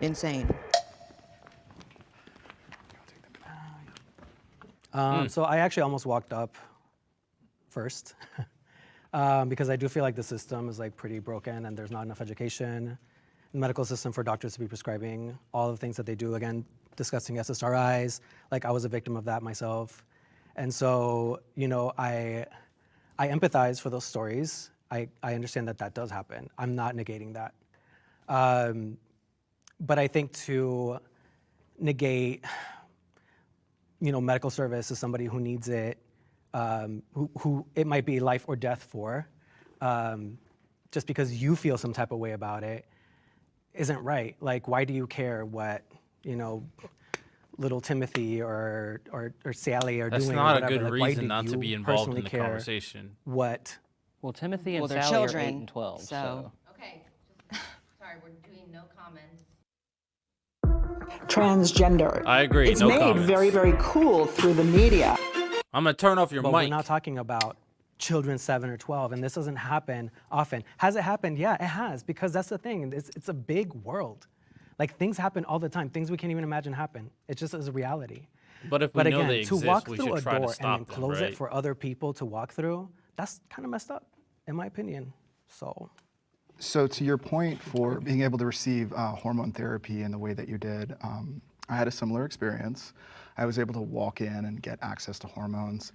Insane. So I actually almost walked up first because I do feel like the system is like pretty broken and there's not enough education in the medical system for doctors to be prescribing all the things that they do. Again, discussing SSRIs, like I was a victim of that myself. And so, I empathize for those stories. I understand that does happen. I'm not negating that. But I think to negate, medical service to somebody who needs it, who it might be life or death for, just because you feel some type of way about it, isn't right. Like, why do you care what, little Timothy or Sally are That's doing? not or a whatever? good Like, why reason do not to you be involved personally in the care conversation. What? Well, Timothy and Well, they're Sally are children, 8 and 12, so. Okay, sorry, we're doing no comments. Transgender. I agree, It's no made comments. very, very cool through the media. I'm gonna turn off your But mic. we're not talking about children 7 or 12, and this doesn't happen often. Has it happened? Yeah, it has, because that's the thing. It's a big world. Like, things happen all the time. Things we can't even imagine happen. It just is a reality. But if we know again, they to exist, walk we through should a try to door and stop then them, close right? it for other people to walk through, that's kind of messed up, in my opinion. So to your point for being able to receive hormone therapy in the way that you did, I had a similar experience. I was able to walk in and get access to hormones.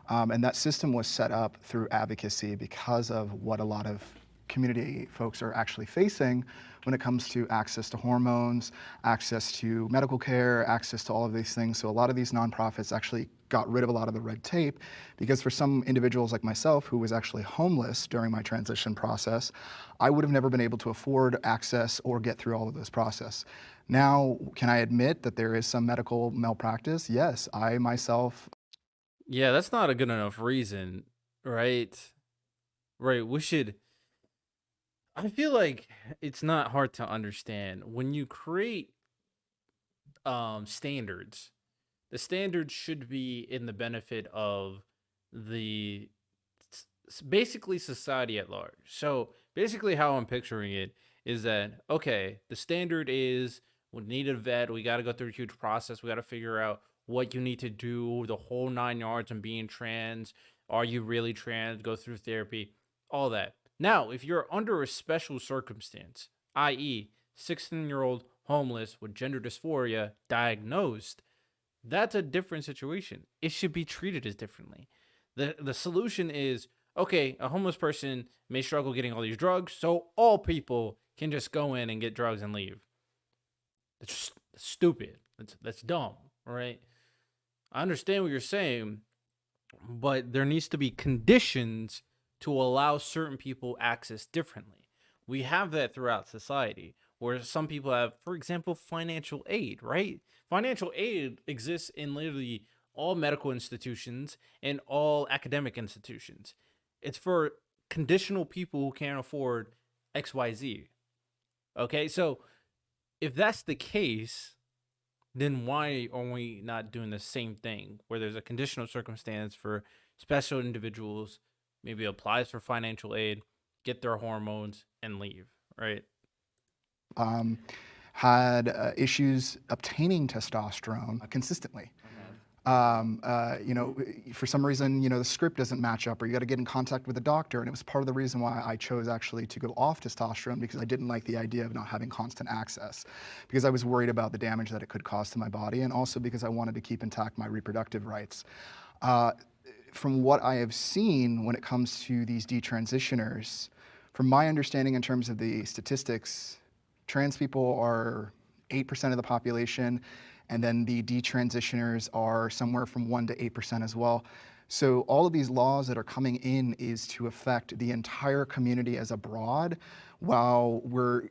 And that system was set up through advocacy because of what a lot of community folks are actually facing when it comes to access to hormones, access to medical care, access to all of these things. So a lot of these nonprofits actually got rid of a lot of the red tape because for some individuals like myself who was actually homeless during my transition process, I would have never been able to afford access or get through all of this process. Now, can I admit that there is some medical malpractice? Yes, I myself. Yeah, that's not a good enough reason, right? Right, I feel like it's not hard to understand. When you create standards, the standards should be in the benefit of the basically society at large. So basically how I'm picturing it is that, okay, the standard is we need a vet, we got to go through a huge process, we got to figure out what you need to do, the whole 9 yards on being trans. Are you really trans? Go through therapy, all that. Now, if you're under a special circumstance, i.e., 16-year-old homeless with gender dysphoria diagnosed, that's a different situation. It should be treated as differently. The solution is, okay, a homeless person may struggle getting all these drugs, so all people can just go in and get drugs and leave. That's stupid. That's dumb, right? I understand what you're saying, but there needs to be conditions to allow certain people access differently. We have that throughout society where some people have, for example, financial aid, right? Financial aid exists in literally all medical institutions and all academic institutions. It's for conditional people who can't afford XYZ. Okay, so if that's the case, then why are we not doing the same thing where there's a conditional circumstance for special individuals, maybe applies for financial aid, get their hormones, and leave, right? Had issues obtaining testosterone consistently. For some reason, the script doesn't match up or you got to get in contact with a doctor. And it was part of the reason why I chose actually to go off testosterone because I didn't like the idea of not having constant access because I was worried about the damage that it could cause to my body and also because I wanted to keep intact my reproductive rights. From what I have seen when it comes to these detransitioners, from my understanding in terms of the statistics, trans people are 8% of the population, and then the detransitioners are somewhere from 1 to 8% as well. So all of these laws that are coming in is to affect the entire community as a broad, while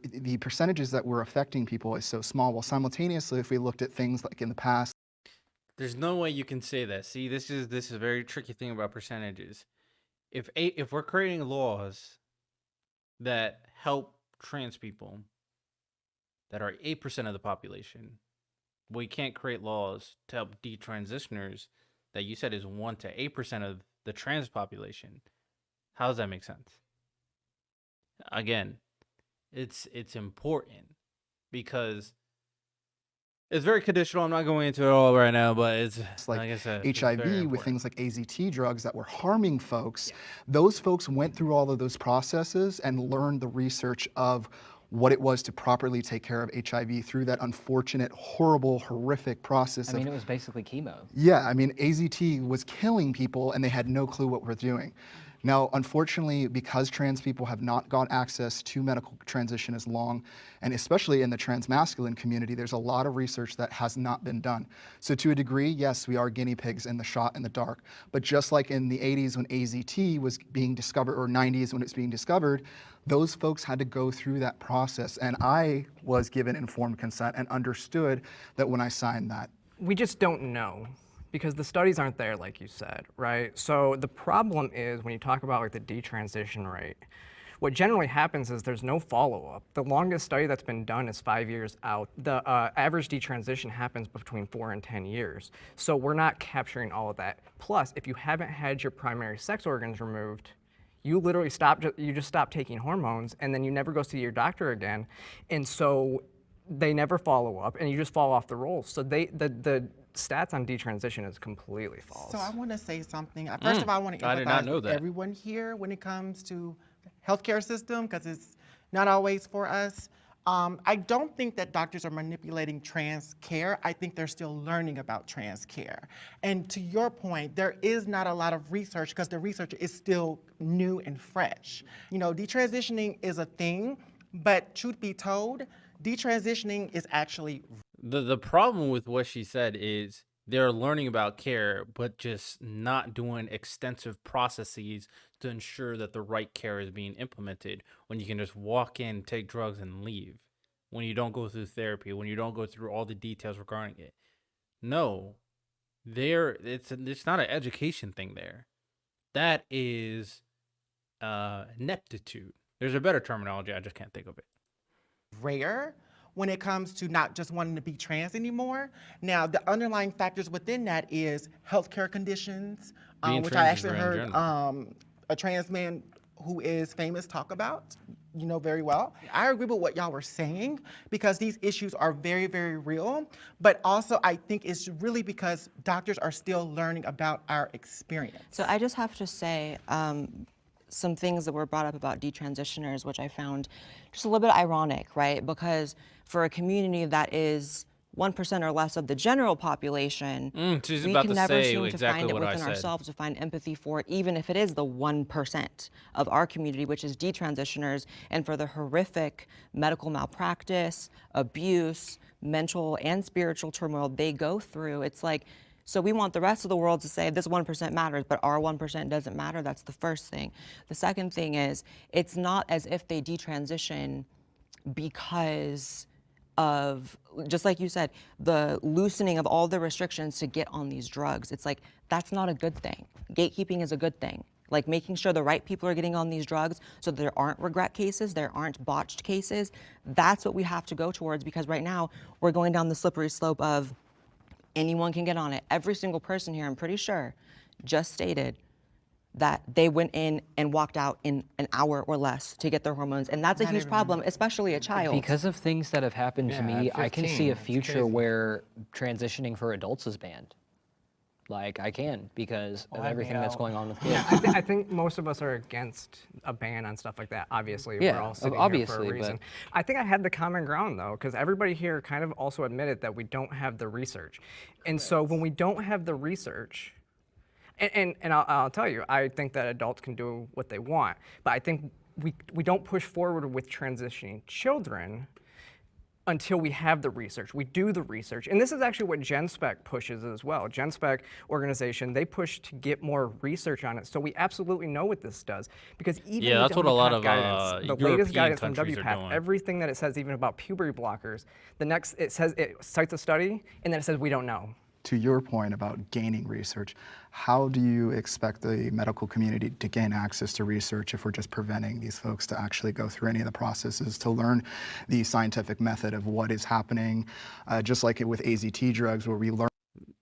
the percentages that we're affecting people is so small. While simultaneously, if we looked at things like in the past, There's no way you can say that. See, this is a very tricky thing about percentages. If we're creating laws that help trans people that are 8% of the population, we can't create laws to help detransitioners that you said is 1 to 8% of the trans population. How does that make sense? Again, it's important because it's very conditional. I'm not going into it all right now, but it's like I said, it's very HIV with important. things like AZT drugs that were harming folks, those folks went through all of those processes and learned the research of what it was to properly take care of HIV through that unfortunate, horrible, horrific process. I mean, it was basically chemo. Yeah, I mean, AZT was killing people and they had no clue what we're doing. Now, unfortunately, because trans people have not got access to medical transition as long, and especially in the transmasculine community, there's a lot of research that has not been done. So to a degree, yes, we are guinea pigs in the shot in the dark. But just like in the 80s when AZT was being discovered, or 90s when it's being discovered, those folks had to go through that process. And I was given informed consent and understood that when I signed that. We just don't know because the studies aren't there, like you said, right? So the problem is when you talk about like the detransition rate, what generally happens is there's no follow-up. The longest study that's been done is 5 years out. The average detransition happens between 4 and 10 years. So we're not capturing all of that. Plus, if you haven't had your primary sex organs removed, you literally just stop taking hormones and then you never go see your doctor again. And so they never follow up and you just fall off the rolls. So the stats on detransition is completely false. So I want to say something. First of all, I want to I did not empathize know with that. everyone here when it comes to healthcare system because it's not always for us. I don't think that doctors are manipulating trans care. I think they're still learning about trans care. And to your point, there is not a lot of research because the research is still new and fresh. You know, detransitioning is a thing, but truth be told, detransitioning is actually The problem with what she said is they're learning about care, but just not doing extensive processes to ensure that the right care is being implemented. When you can just walk in, take drugs, and leave. When you don't go through therapy, when you don't go through all the details regarding it. No, it's not an education thing there. That is ineptitude. There's a better terminology, I just can't think of it. rare when it comes to not just wanting to be trans anymore. Now, the underlying factors within that is healthcare conditions, Being which I trans is actually rare in heard general. a trans man who is famous talk about, you know, very well. I agree with what y'all were saying because these issues are very, very real, but also I think it's really because doctors are still learning about our experience. So I just have to say some things that were brought up about detransitioners, which I found just a little bit ironic, right? Because for a community that is 1% or less of the general population, She's we about can to never say seem to exactly find it what I within said. ourselves to find empathy for it, even if it is the 1% of our community, which is detransitioners, and for the horrific medical malpractice, abuse, mental and spiritual turmoil they go through. It's like, so we want the rest of the world to say this 1% matters, but our 1% doesn't matter. That's the first thing. The second thing is, it's not as if they detransition because of, just like you said, the loosening of all the restrictions to get on these drugs. It's like, that's not a good thing. Gatekeeping is a good thing. Like making sure the right people are getting on these drugs so there aren't regret cases, there aren't botched cases. That's what we have to go towards, because right now we're going down the slippery slope of anyone can get on it. Every single person here, I'm pretty sure, just stated that they went in and walked out in an hour or less to get their hormones. And that's a huge problem, especially a child. Because of things that have happened to Yeah, me, at I can 15, see a it's future crazy. where transitioning for adults is banned. Like, I can, because of everything that's going on with kids. Yeah, I think most of us are against a ban on stuff like that. Obviously, Yeah, we're all sitting obviously, here for a but- reason. I think I had the common ground though, because everybody here kind of also admitted that we don't have the research. And so when we don't have the research, and I'll tell you, I think that adults can do what they want, but I think we don't push forward with transitioning children until we have the research. We do the research. And this is actually what GenSpec pushes as well. GenSpec organization, they push to get more research on it. So we absolutely know what this does. Because even Yeah, the that's what a lot WPATH of guidance, the latest European guidance from countries are WPATH, doing. everything that it says even about puberty blockers, the next, it says, it cites a study, and then it says we don't know. To your point about gaining research, how do you expect the medical community to gain access to research if we're just preventing these folks to actually go through any of the processes to learn the scientific method of what is happening, just like it with AZT drugs where we learn.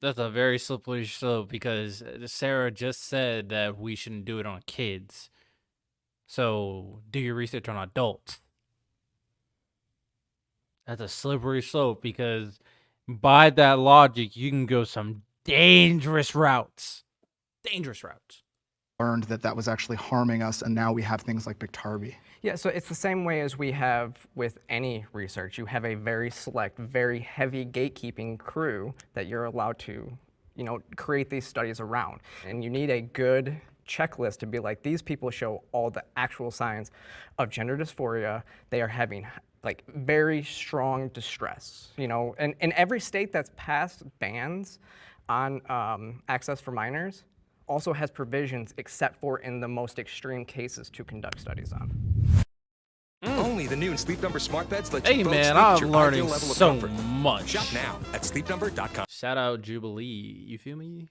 That's a very slippery slope because Sarah just said that we shouldn't do it on kids. So do your research on adults. That's a slippery slope because by that logic, you can go some dangerous routes. Dangerous routes. Learned that that was actually harming us, and now we have things like Biktarvy. Yeah, so it's the same way as we have with any research. You have a very select, very heavy gatekeeping crew that you're allowed to, create these studies around. And you need a good checklist to be like, these people show all the actual signs of gender dysphoria. They are having like very strong distress, and in every state that's passed bans on access for minors also has provisions except for in the most extreme cases to conduct studies on. Only the new Sleep Number smart beds let Hey you both man, sleep at I'm your learning ideal level of so comfort. much. Shop now at sleepnumber.com. Shout out Jubilee, you feel me?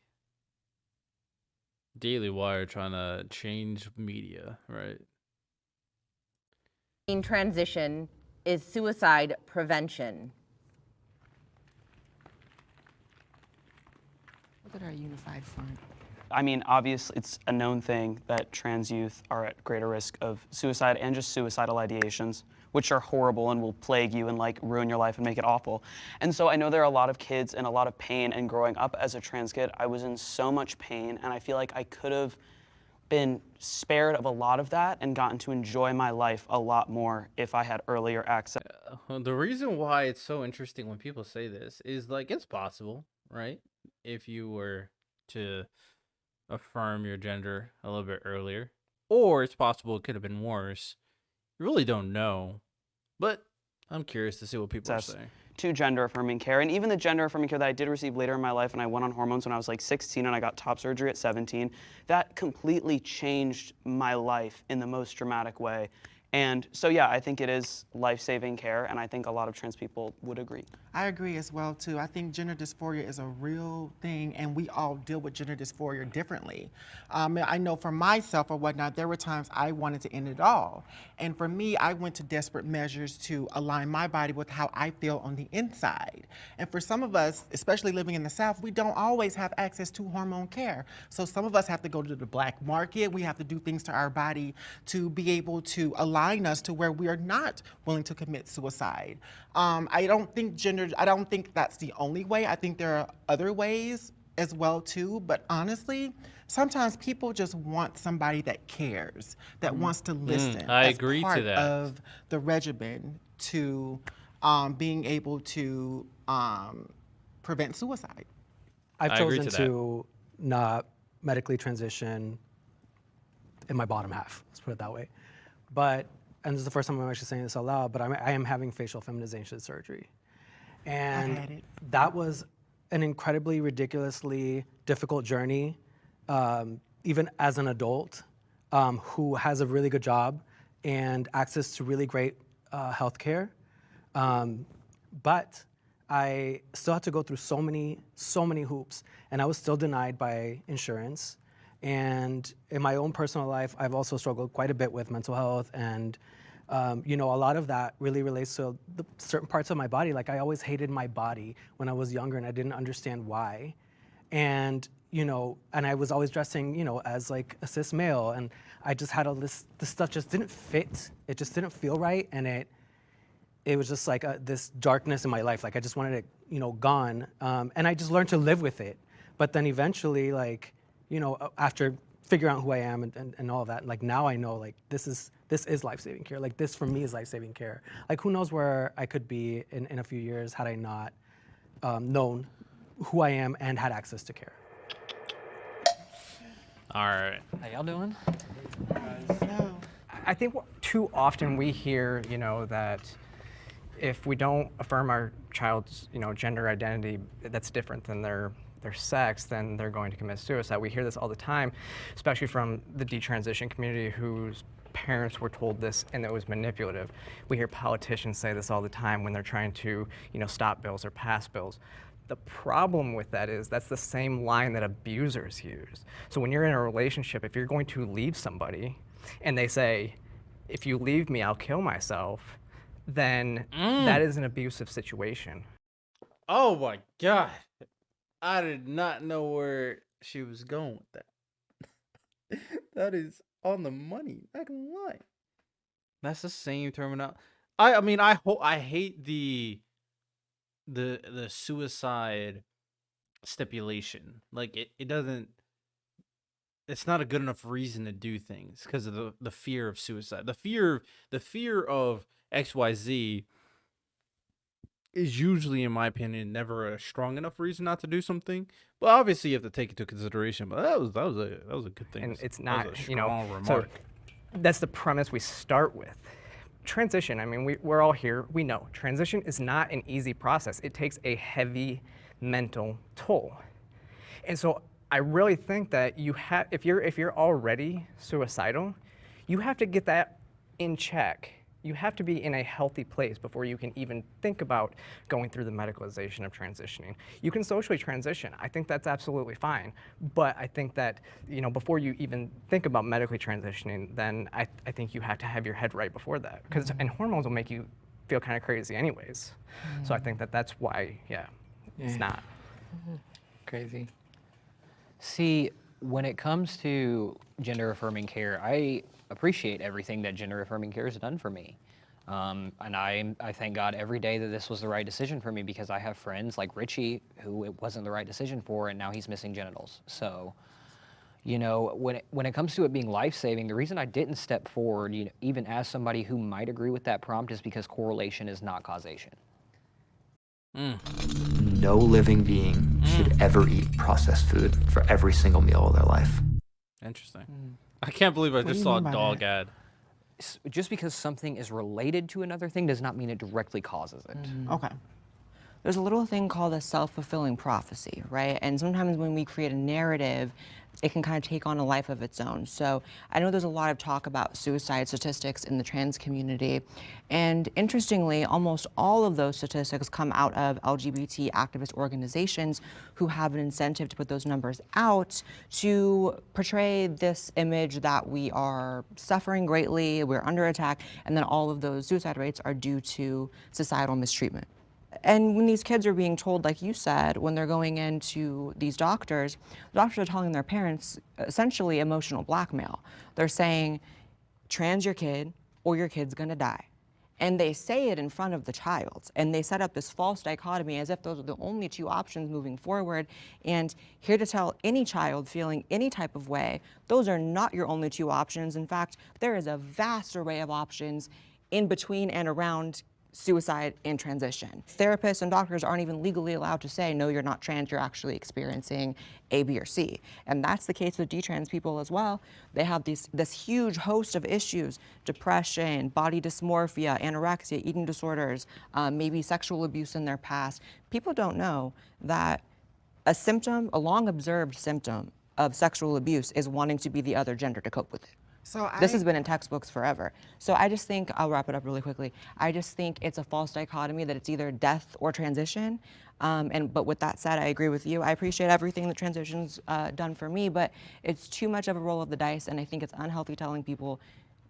Daily Wire trying to change media, right? In transition is suicide prevention. Look at our unified front. I mean, obviously, it's a known thing that trans youth are at greater risk of suicide and just suicidal ideations, which are horrible and will plague you and like ruin your life and make it awful. And so I know there are a lot of kids in a lot of pain, and growing up as a trans kid, I was in so much pain, and I feel like I could have been spared of a lot of that and gotten to enjoy my life a lot more if I had earlier access. The reason why it's so interesting when people say this is like it's possible, right? If you were to affirm your gender a little bit earlier, or it's possible it could have been worse. You really don't know, but I'm curious to see what people are saying. To gender affirming care, and even the gender affirming care that I did receive later in my life, and I went on hormones when I was like 16 and I got top surgery at 17, that completely changed my life in the most dramatic way. And so yeah, I think it is life-saving care, and I think a lot of trans people would agree. I agree as well too. I think gender dysphoria is a real thing, and we all deal with gender dysphoria differently. I know for myself or whatnot, there were times I wanted to end it all. And for me, I went to desperate measures to align my body with how I feel on the inside. And for some of us, especially living in the South, we don't always have access to hormone care. So some of us have to go to the black market. We have to do things to our body to be able to align us to where we are not willing to commit suicide. I don't think that's the only way. I think there are other ways as well too, but honestly, sometimes people just want somebody that cares, that wants to listen. I as agree part to that. of the regimen to being able to prevent suicide. I've I agree chosen to that. to not medically transition in my bottom half, let's put it that way. But, and this is the first time I'm actually saying this out loud, but I am having facial feminization surgery. And had it. that was an incredibly, ridiculously difficult journey, even as an adult who has a really good job and access to really great health care. But I still had to go through so many hoops, and I was still denied by insurance. And in my own personal life, I've also struggled quite a bit with mental health, and a lot of that really relates to the certain parts of my body. Like I always hated my body when I was younger, and I didn't understand why. And and I was always dressing, as like a cis male, and I just had all this stuff just didn't fit. It just didn't feel right, and it was just like this darkness in my life. Like I just wanted it, gone. And I just learned to live with it. But then eventually, after figuring out who I am and all of that, like now I know, like this is life-saving care. Like this for me is life-saving care. Like who knows where I could be in a few years had I not known who I am and had access to care. All right. How y'all doing? I think too often we hear, that if we don't affirm our child's, gender identity that's different than their sex, then they're going to commit suicide. We hear this all the time, especially from the detransition community whose parents were told this and it was manipulative. We hear politicians say this all the time when they're trying to, stop bills or pass bills. The problem with that is that's the same line that abusers use. So when you're in a relationship, if you're going to leave somebody and they say, if you leave me, I'll kill myself, then that is an abusive situation. Oh my God. I did not know where she was going with that. That is on the money. Not gonna lie. That's the same terminology. I mean, I hate the suicide stipulation. Like it doesn't. It's not a good enough reason to do things because of the fear of suicide. The fear of XYZ is usually, in my opinion, never a strong enough reason not to do something. But obviously, you have to take it into consideration. But that was a good thing. And it's That not, was a strong remark. So that's the premise we start with. Transition, I mean, we're all here, we know. Transition is not an easy process. It takes a heavy mental toll. And so I really think that if you're already suicidal, you have to get that in check. You have to be in a healthy place before you can even think about going through the medicalization of transitioning. You can socially transition. I think that's absolutely fine. But I think that, before you even think about medically transitioning, then I think you have to have your head right before that. And hormones will make you feel kind of crazy anyways. So I think that that's why, it's not. Crazy. See, when it comes to gender affirming care, I appreciate everything that gender affirming care has done for me. And I thank God every day that this was the right decision for me, because I have friends like Richie who it wasn't the right decision for, and now he's missing genitals. So, when it comes to it being life-saving, the reason I didn't step forward, even as somebody who might agree with that prompt, is because correlation is not causation. No living being should ever eat processed food for every single meal of their life. Interesting. I can't believe I just saw a dog ad. Just because something is related to another thing does not mean it directly causes it. Okay. There's a little thing called a self-fulfilling prophecy, right? And sometimes when we create a narrative, it can kind of take on a life of its own. So I know there's a lot of talk about suicide statistics in the trans community. And interestingly, almost all of those statistics come out of LGBT activist organizations who have an incentive to put those numbers out to portray this image that we are suffering greatly, we're under attack, and then all of those suicide rates are due to societal mistreatment. And when these kids are being told, like you said, when they're going into these doctors, the doctors are telling their parents essentially emotional blackmail. They're saying, trans your kid or your kid's gonna die. And they say it in front of the child. And they set up this false dichotomy as if those are the only two options moving forward. And here to tell any child feeling any type of way, those are not your only two options. In fact, there is a vast array of options in between and around suicide and transition. Therapists and doctors aren't even legally allowed to say, no, you're not trans, you're actually experiencing A, B, or C. And that's the case with detrans people as well. They have this huge host of issues: depression, body dysmorphia, anorexia, eating disorders, maybe sexual abuse in their past. People don't know that a long observed symptom of sexual abuse is wanting to be the other gender to cope with it. So This has been in textbooks forever. So I just think, I'll wrap it up really quickly. I just think it's a false dichotomy that it's either death or transition. But with that said, I agree with you. I appreciate everything that transition's done for me, but it's too much of a roll of the dice, and I think it's unhealthy telling people,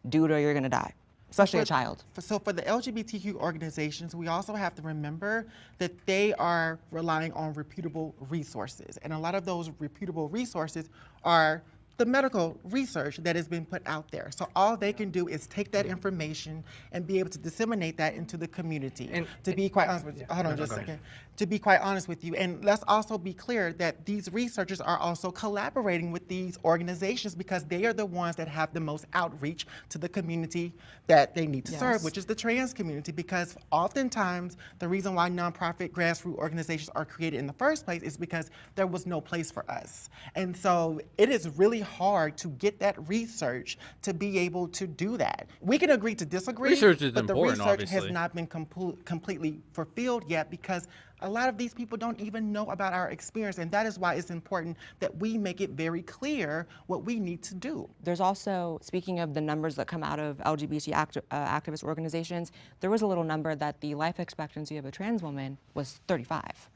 do it or you're gonna die, especially a child. So for the LGBTQ organizations, we also have to remember that they are relying on reputable resources. And a lot of those reputable resources are the medical research that has been put out there. So all they can do is take that information and be able to disseminate that into the community. And to be quite honest with you, hold on just a second. To be quite honest with you, and let's also be clear that these researchers are also collaborating with these organizations because they are the ones that have the most outreach to the community that they need to serve, which is the trans community. Because oftentimes the reason why nonprofit grassroots organizations are created in the first place is because there was no place for us. And so it is really hard to get that research to be able to do that. We can agree to disagree, Research is but the important, research obviously. has not been completely fulfilled yet, because a lot of these people don't even know about our experience, and that is why it's important that we make it very clear what we need to do. There's also, speaking of the numbers that come out of LGBT activist organizations, there was a little number that the life expectancy of a trans woman was 35.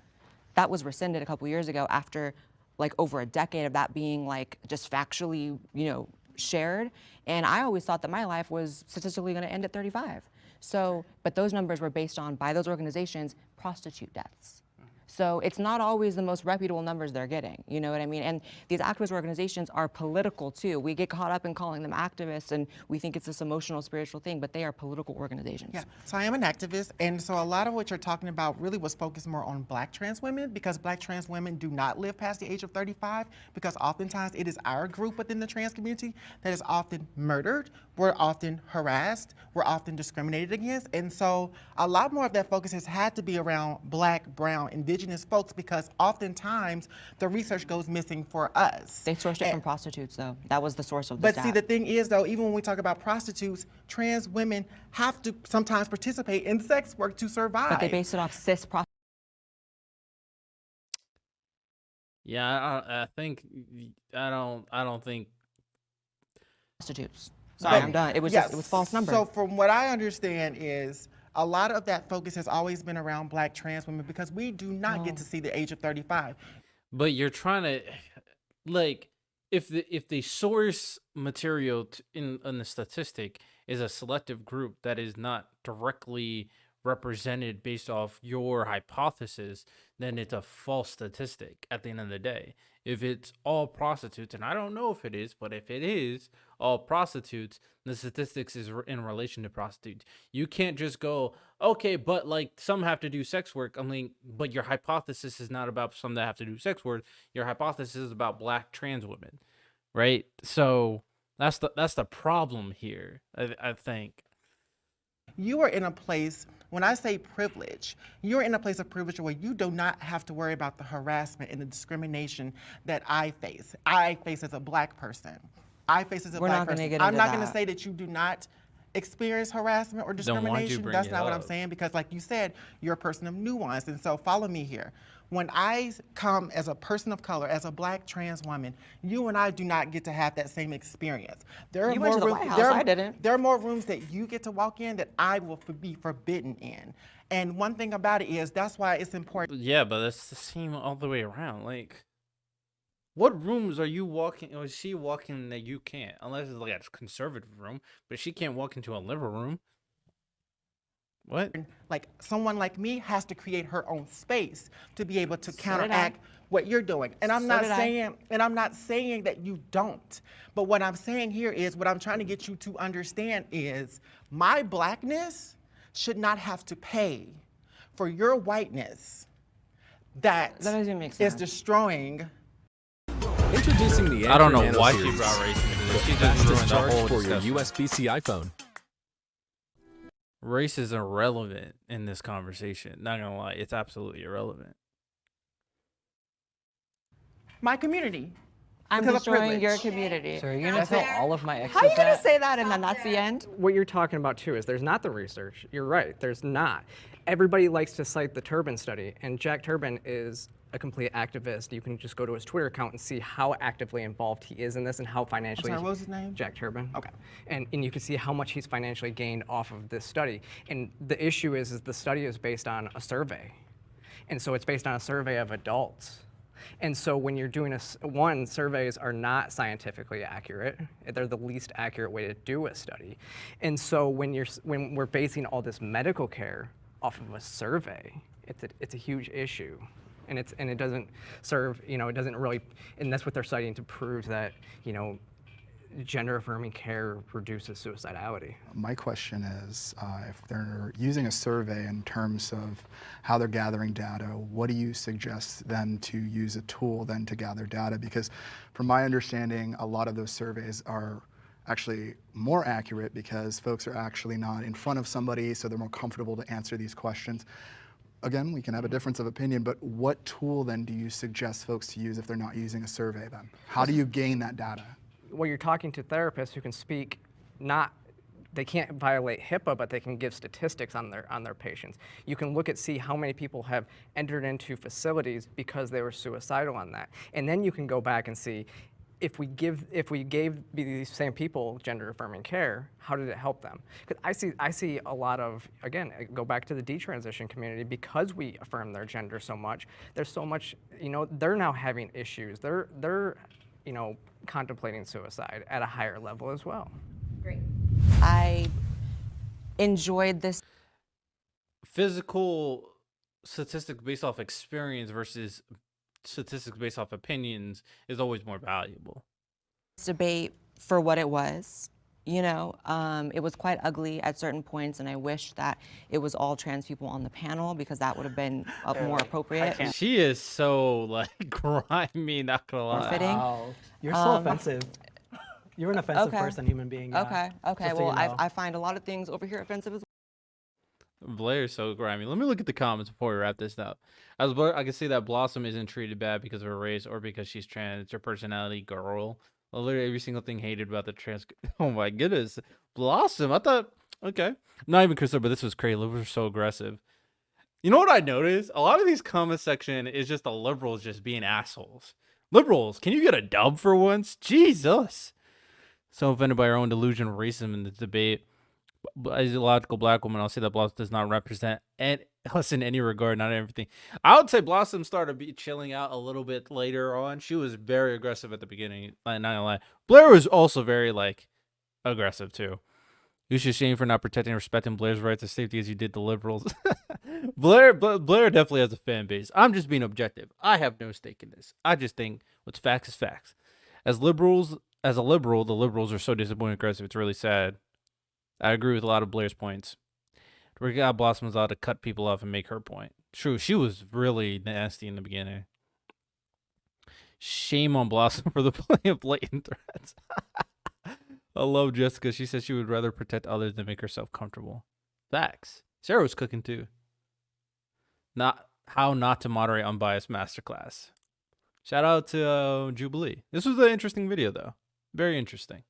That was rescinded a couple years ago after like over a decade of that being like just factually, shared. And I always thought that my life was statistically going to end at 35. So, but those numbers were based on, by those organizations, prostitute deaths. So it's not always the most reputable numbers they're getting, you know what I mean? And these activist organizations are political too. We get caught up in calling them activists and we think it's this emotional, spiritual thing, but they are political organizations. Yeah, so I am an activist, and so a lot of what you're talking about really was focused more on Black trans women, because Black trans women do not live past the age of 35, because oftentimes it is our group within the trans community that is often murdered, we're often harassed, we're often discriminated against, and so a lot more of that focus has had to be around Black, brown, indigenous folks, because oftentimes the research goes missing for us. They sourced it from prostitutes though. That was the source of the But stat. see, the thing is though, even when we talk about prostitutes, trans women have to sometimes participate in sex work to survive. But they base it off cis prostitutes. Yeah, I think I don't think Prostitutes. Sorry, I'm done. It was Yes. just, it was false number. So from what I understand is a lot of that focus has always been around Black trans women, because we do not get to see the age of 35. But you're trying to, like, if the source material in the statistic is a selective group that is not directly represented based off your hypothesis, then it's a false statistic at the end of the day. If it's all prostitutes, and I don't know if it is, but if it is all prostitutes, the statistics is in relation to prostitutes. You can't just go, okay, but like some have to do sex work. I mean, but your hypothesis is not about some that have to do sex work. Your hypothesis is about Black trans women, right? So that's the problem here, I think. You are in a place, when I say privilege, you're in a place of privilege where you do not have to worry about the harassment and the discrimination that I face. I face as a Black person. I face as a We're Black not gonna person. get I'm into not going to that. say that you do not experience harassment or Then why'd you discrimination. bring That's it not what I'm up? saying, because like you said, you're a person of nuance, and so follow me here. When I come as a person of color, as a Black trans woman, you and I do not get to have that same experience. There are You more went to the rooms, White House, I didn't. There are more rooms that you get to walk in that I will be forbidden in. And one thing about it is, that's why it's important. Yeah, but that's the same all the way around. Like, what rooms are you walking, or is she walking that you can't? Unless it's like a conservative room, but she can't walk into a liberal room. What? Like someone like me has to create her own space to be able to did I. counteract what you're doing. And I'm So not did I. saying, and I'm not saying that you don't. But what I'm saying here is, what I'm trying to get you to understand is, my Blackness should not have to pay for your whiteness that doesn't make is sense. destroying. Introducing the I don't know Android why Nano she series, brought race into the this. She just fastest ruined the charge whole for your discussion. USB-C iPhone. Race is irrelevant in this conversation. Not gonna lie, it's absolutely irrelevant. My community. I'm because of destroying your privilege. community. So are you gonna tell all of my exes How are you gonna that? say that and then that's the end? What you're talking about too is there's not the research. You're right, there's not. Everybody likes to cite the Turbin study, and Jack Turbin is a complete activist. You can just go to his Twitter account and see how actively involved he is in this and how financially. I'm sorry, what was his name? Jack Turbin. Okay. And you can see how much he's financially gained off of this study. And the issue is the study is based on a survey. And so it's based on a survey of adults. And so when you're doing surveys are not scientifically accurate. They're the least accurate way to do a study. And so when we're basing all this medical care off of a survey, it's a huge issue. And it doesn't serve, it doesn't really, and that's what they're citing to prove that, gender affirming care reduces suicidality. My question is, if they're using a survey in terms of how they're gathering data, what do you suggest them to use a tool then to gather data? Because from my understanding, a lot of those surveys are actually more accurate because folks are actually not in front of somebody, so they're more comfortable to answer these questions. Again, we can have a difference of opinion, but what tool then do you suggest folks to use if they're not using a survey then? How do you gain that data? well, you're talking to therapists who can speak not. They can't violate HIPAA, but they can give statistics on their patients. You can look at see how many people have entered into facilities because they were suicidal on that, and then you can go back and see if we gave these same people gender affirming care, how did it help them? Because I see a lot of, again, go back to the detransition community, because we affirm their gender so much. There's so much, they're now having issues. They're contemplating suicide at a higher level as well. Great. I enjoyed this. Physical statistics based off experience versus statistics based off opinions is always more valuable. Debate for what it was. It was quite ugly at certain points, and I wish that it was all trans people on the panel, because that would have been more appropriate. She is so like grimy, not gonna lie. Fitting. Wow. You're so offensive. You're an offensive person, human being. Yeah. Okay. Just so Well, you know. I find a lot of things over here offensive as well. Blair's so grimy. Let me look at the comments before we wrap this up. As Blair, I can see that Blossom isn't treated bad because of her race or because she's trans. It's her personality, girl. Well, literally every single thing hated about the trans. Oh my goodness, Blossom. I thought, okay, not even Crystal, but this was crazy. Liberals are so aggressive. You know what I noticed? A lot of these comment section is just the liberals just being assholes. Liberals, can you get a dub for once? Jesus. So offended by our own delusion of racism in the debate. As a logical black woman, I'll say that Blossom does not represent us in any regard, not everything. I would say Blossom started be chilling out a little bit later on. She was very aggressive at the beginning. Not gonna lie. Blair was also very aggressive too. You should shame for not protecting and respecting Blair's rights and safety as you did the liberals. Blair definitely has a fan base. I'm just being objective. I have no stake in this. I just think what's facts is facts. As a liberal, the liberals are so disappointing and aggressive. It's really sad. I agree with a lot of Blair's points. God, Blossom was allowed to cut people off and make her point. True, she was really nasty in the beginning. Shame on Blossom for the play of blatant threats. I love Jessica. She says she would rather protect others than make herself comfortable. Facts. Sarah was cooking too. Not how not to moderate unbiased masterclass. Shout out to Jubilee. This was an interesting video though. Very interesting.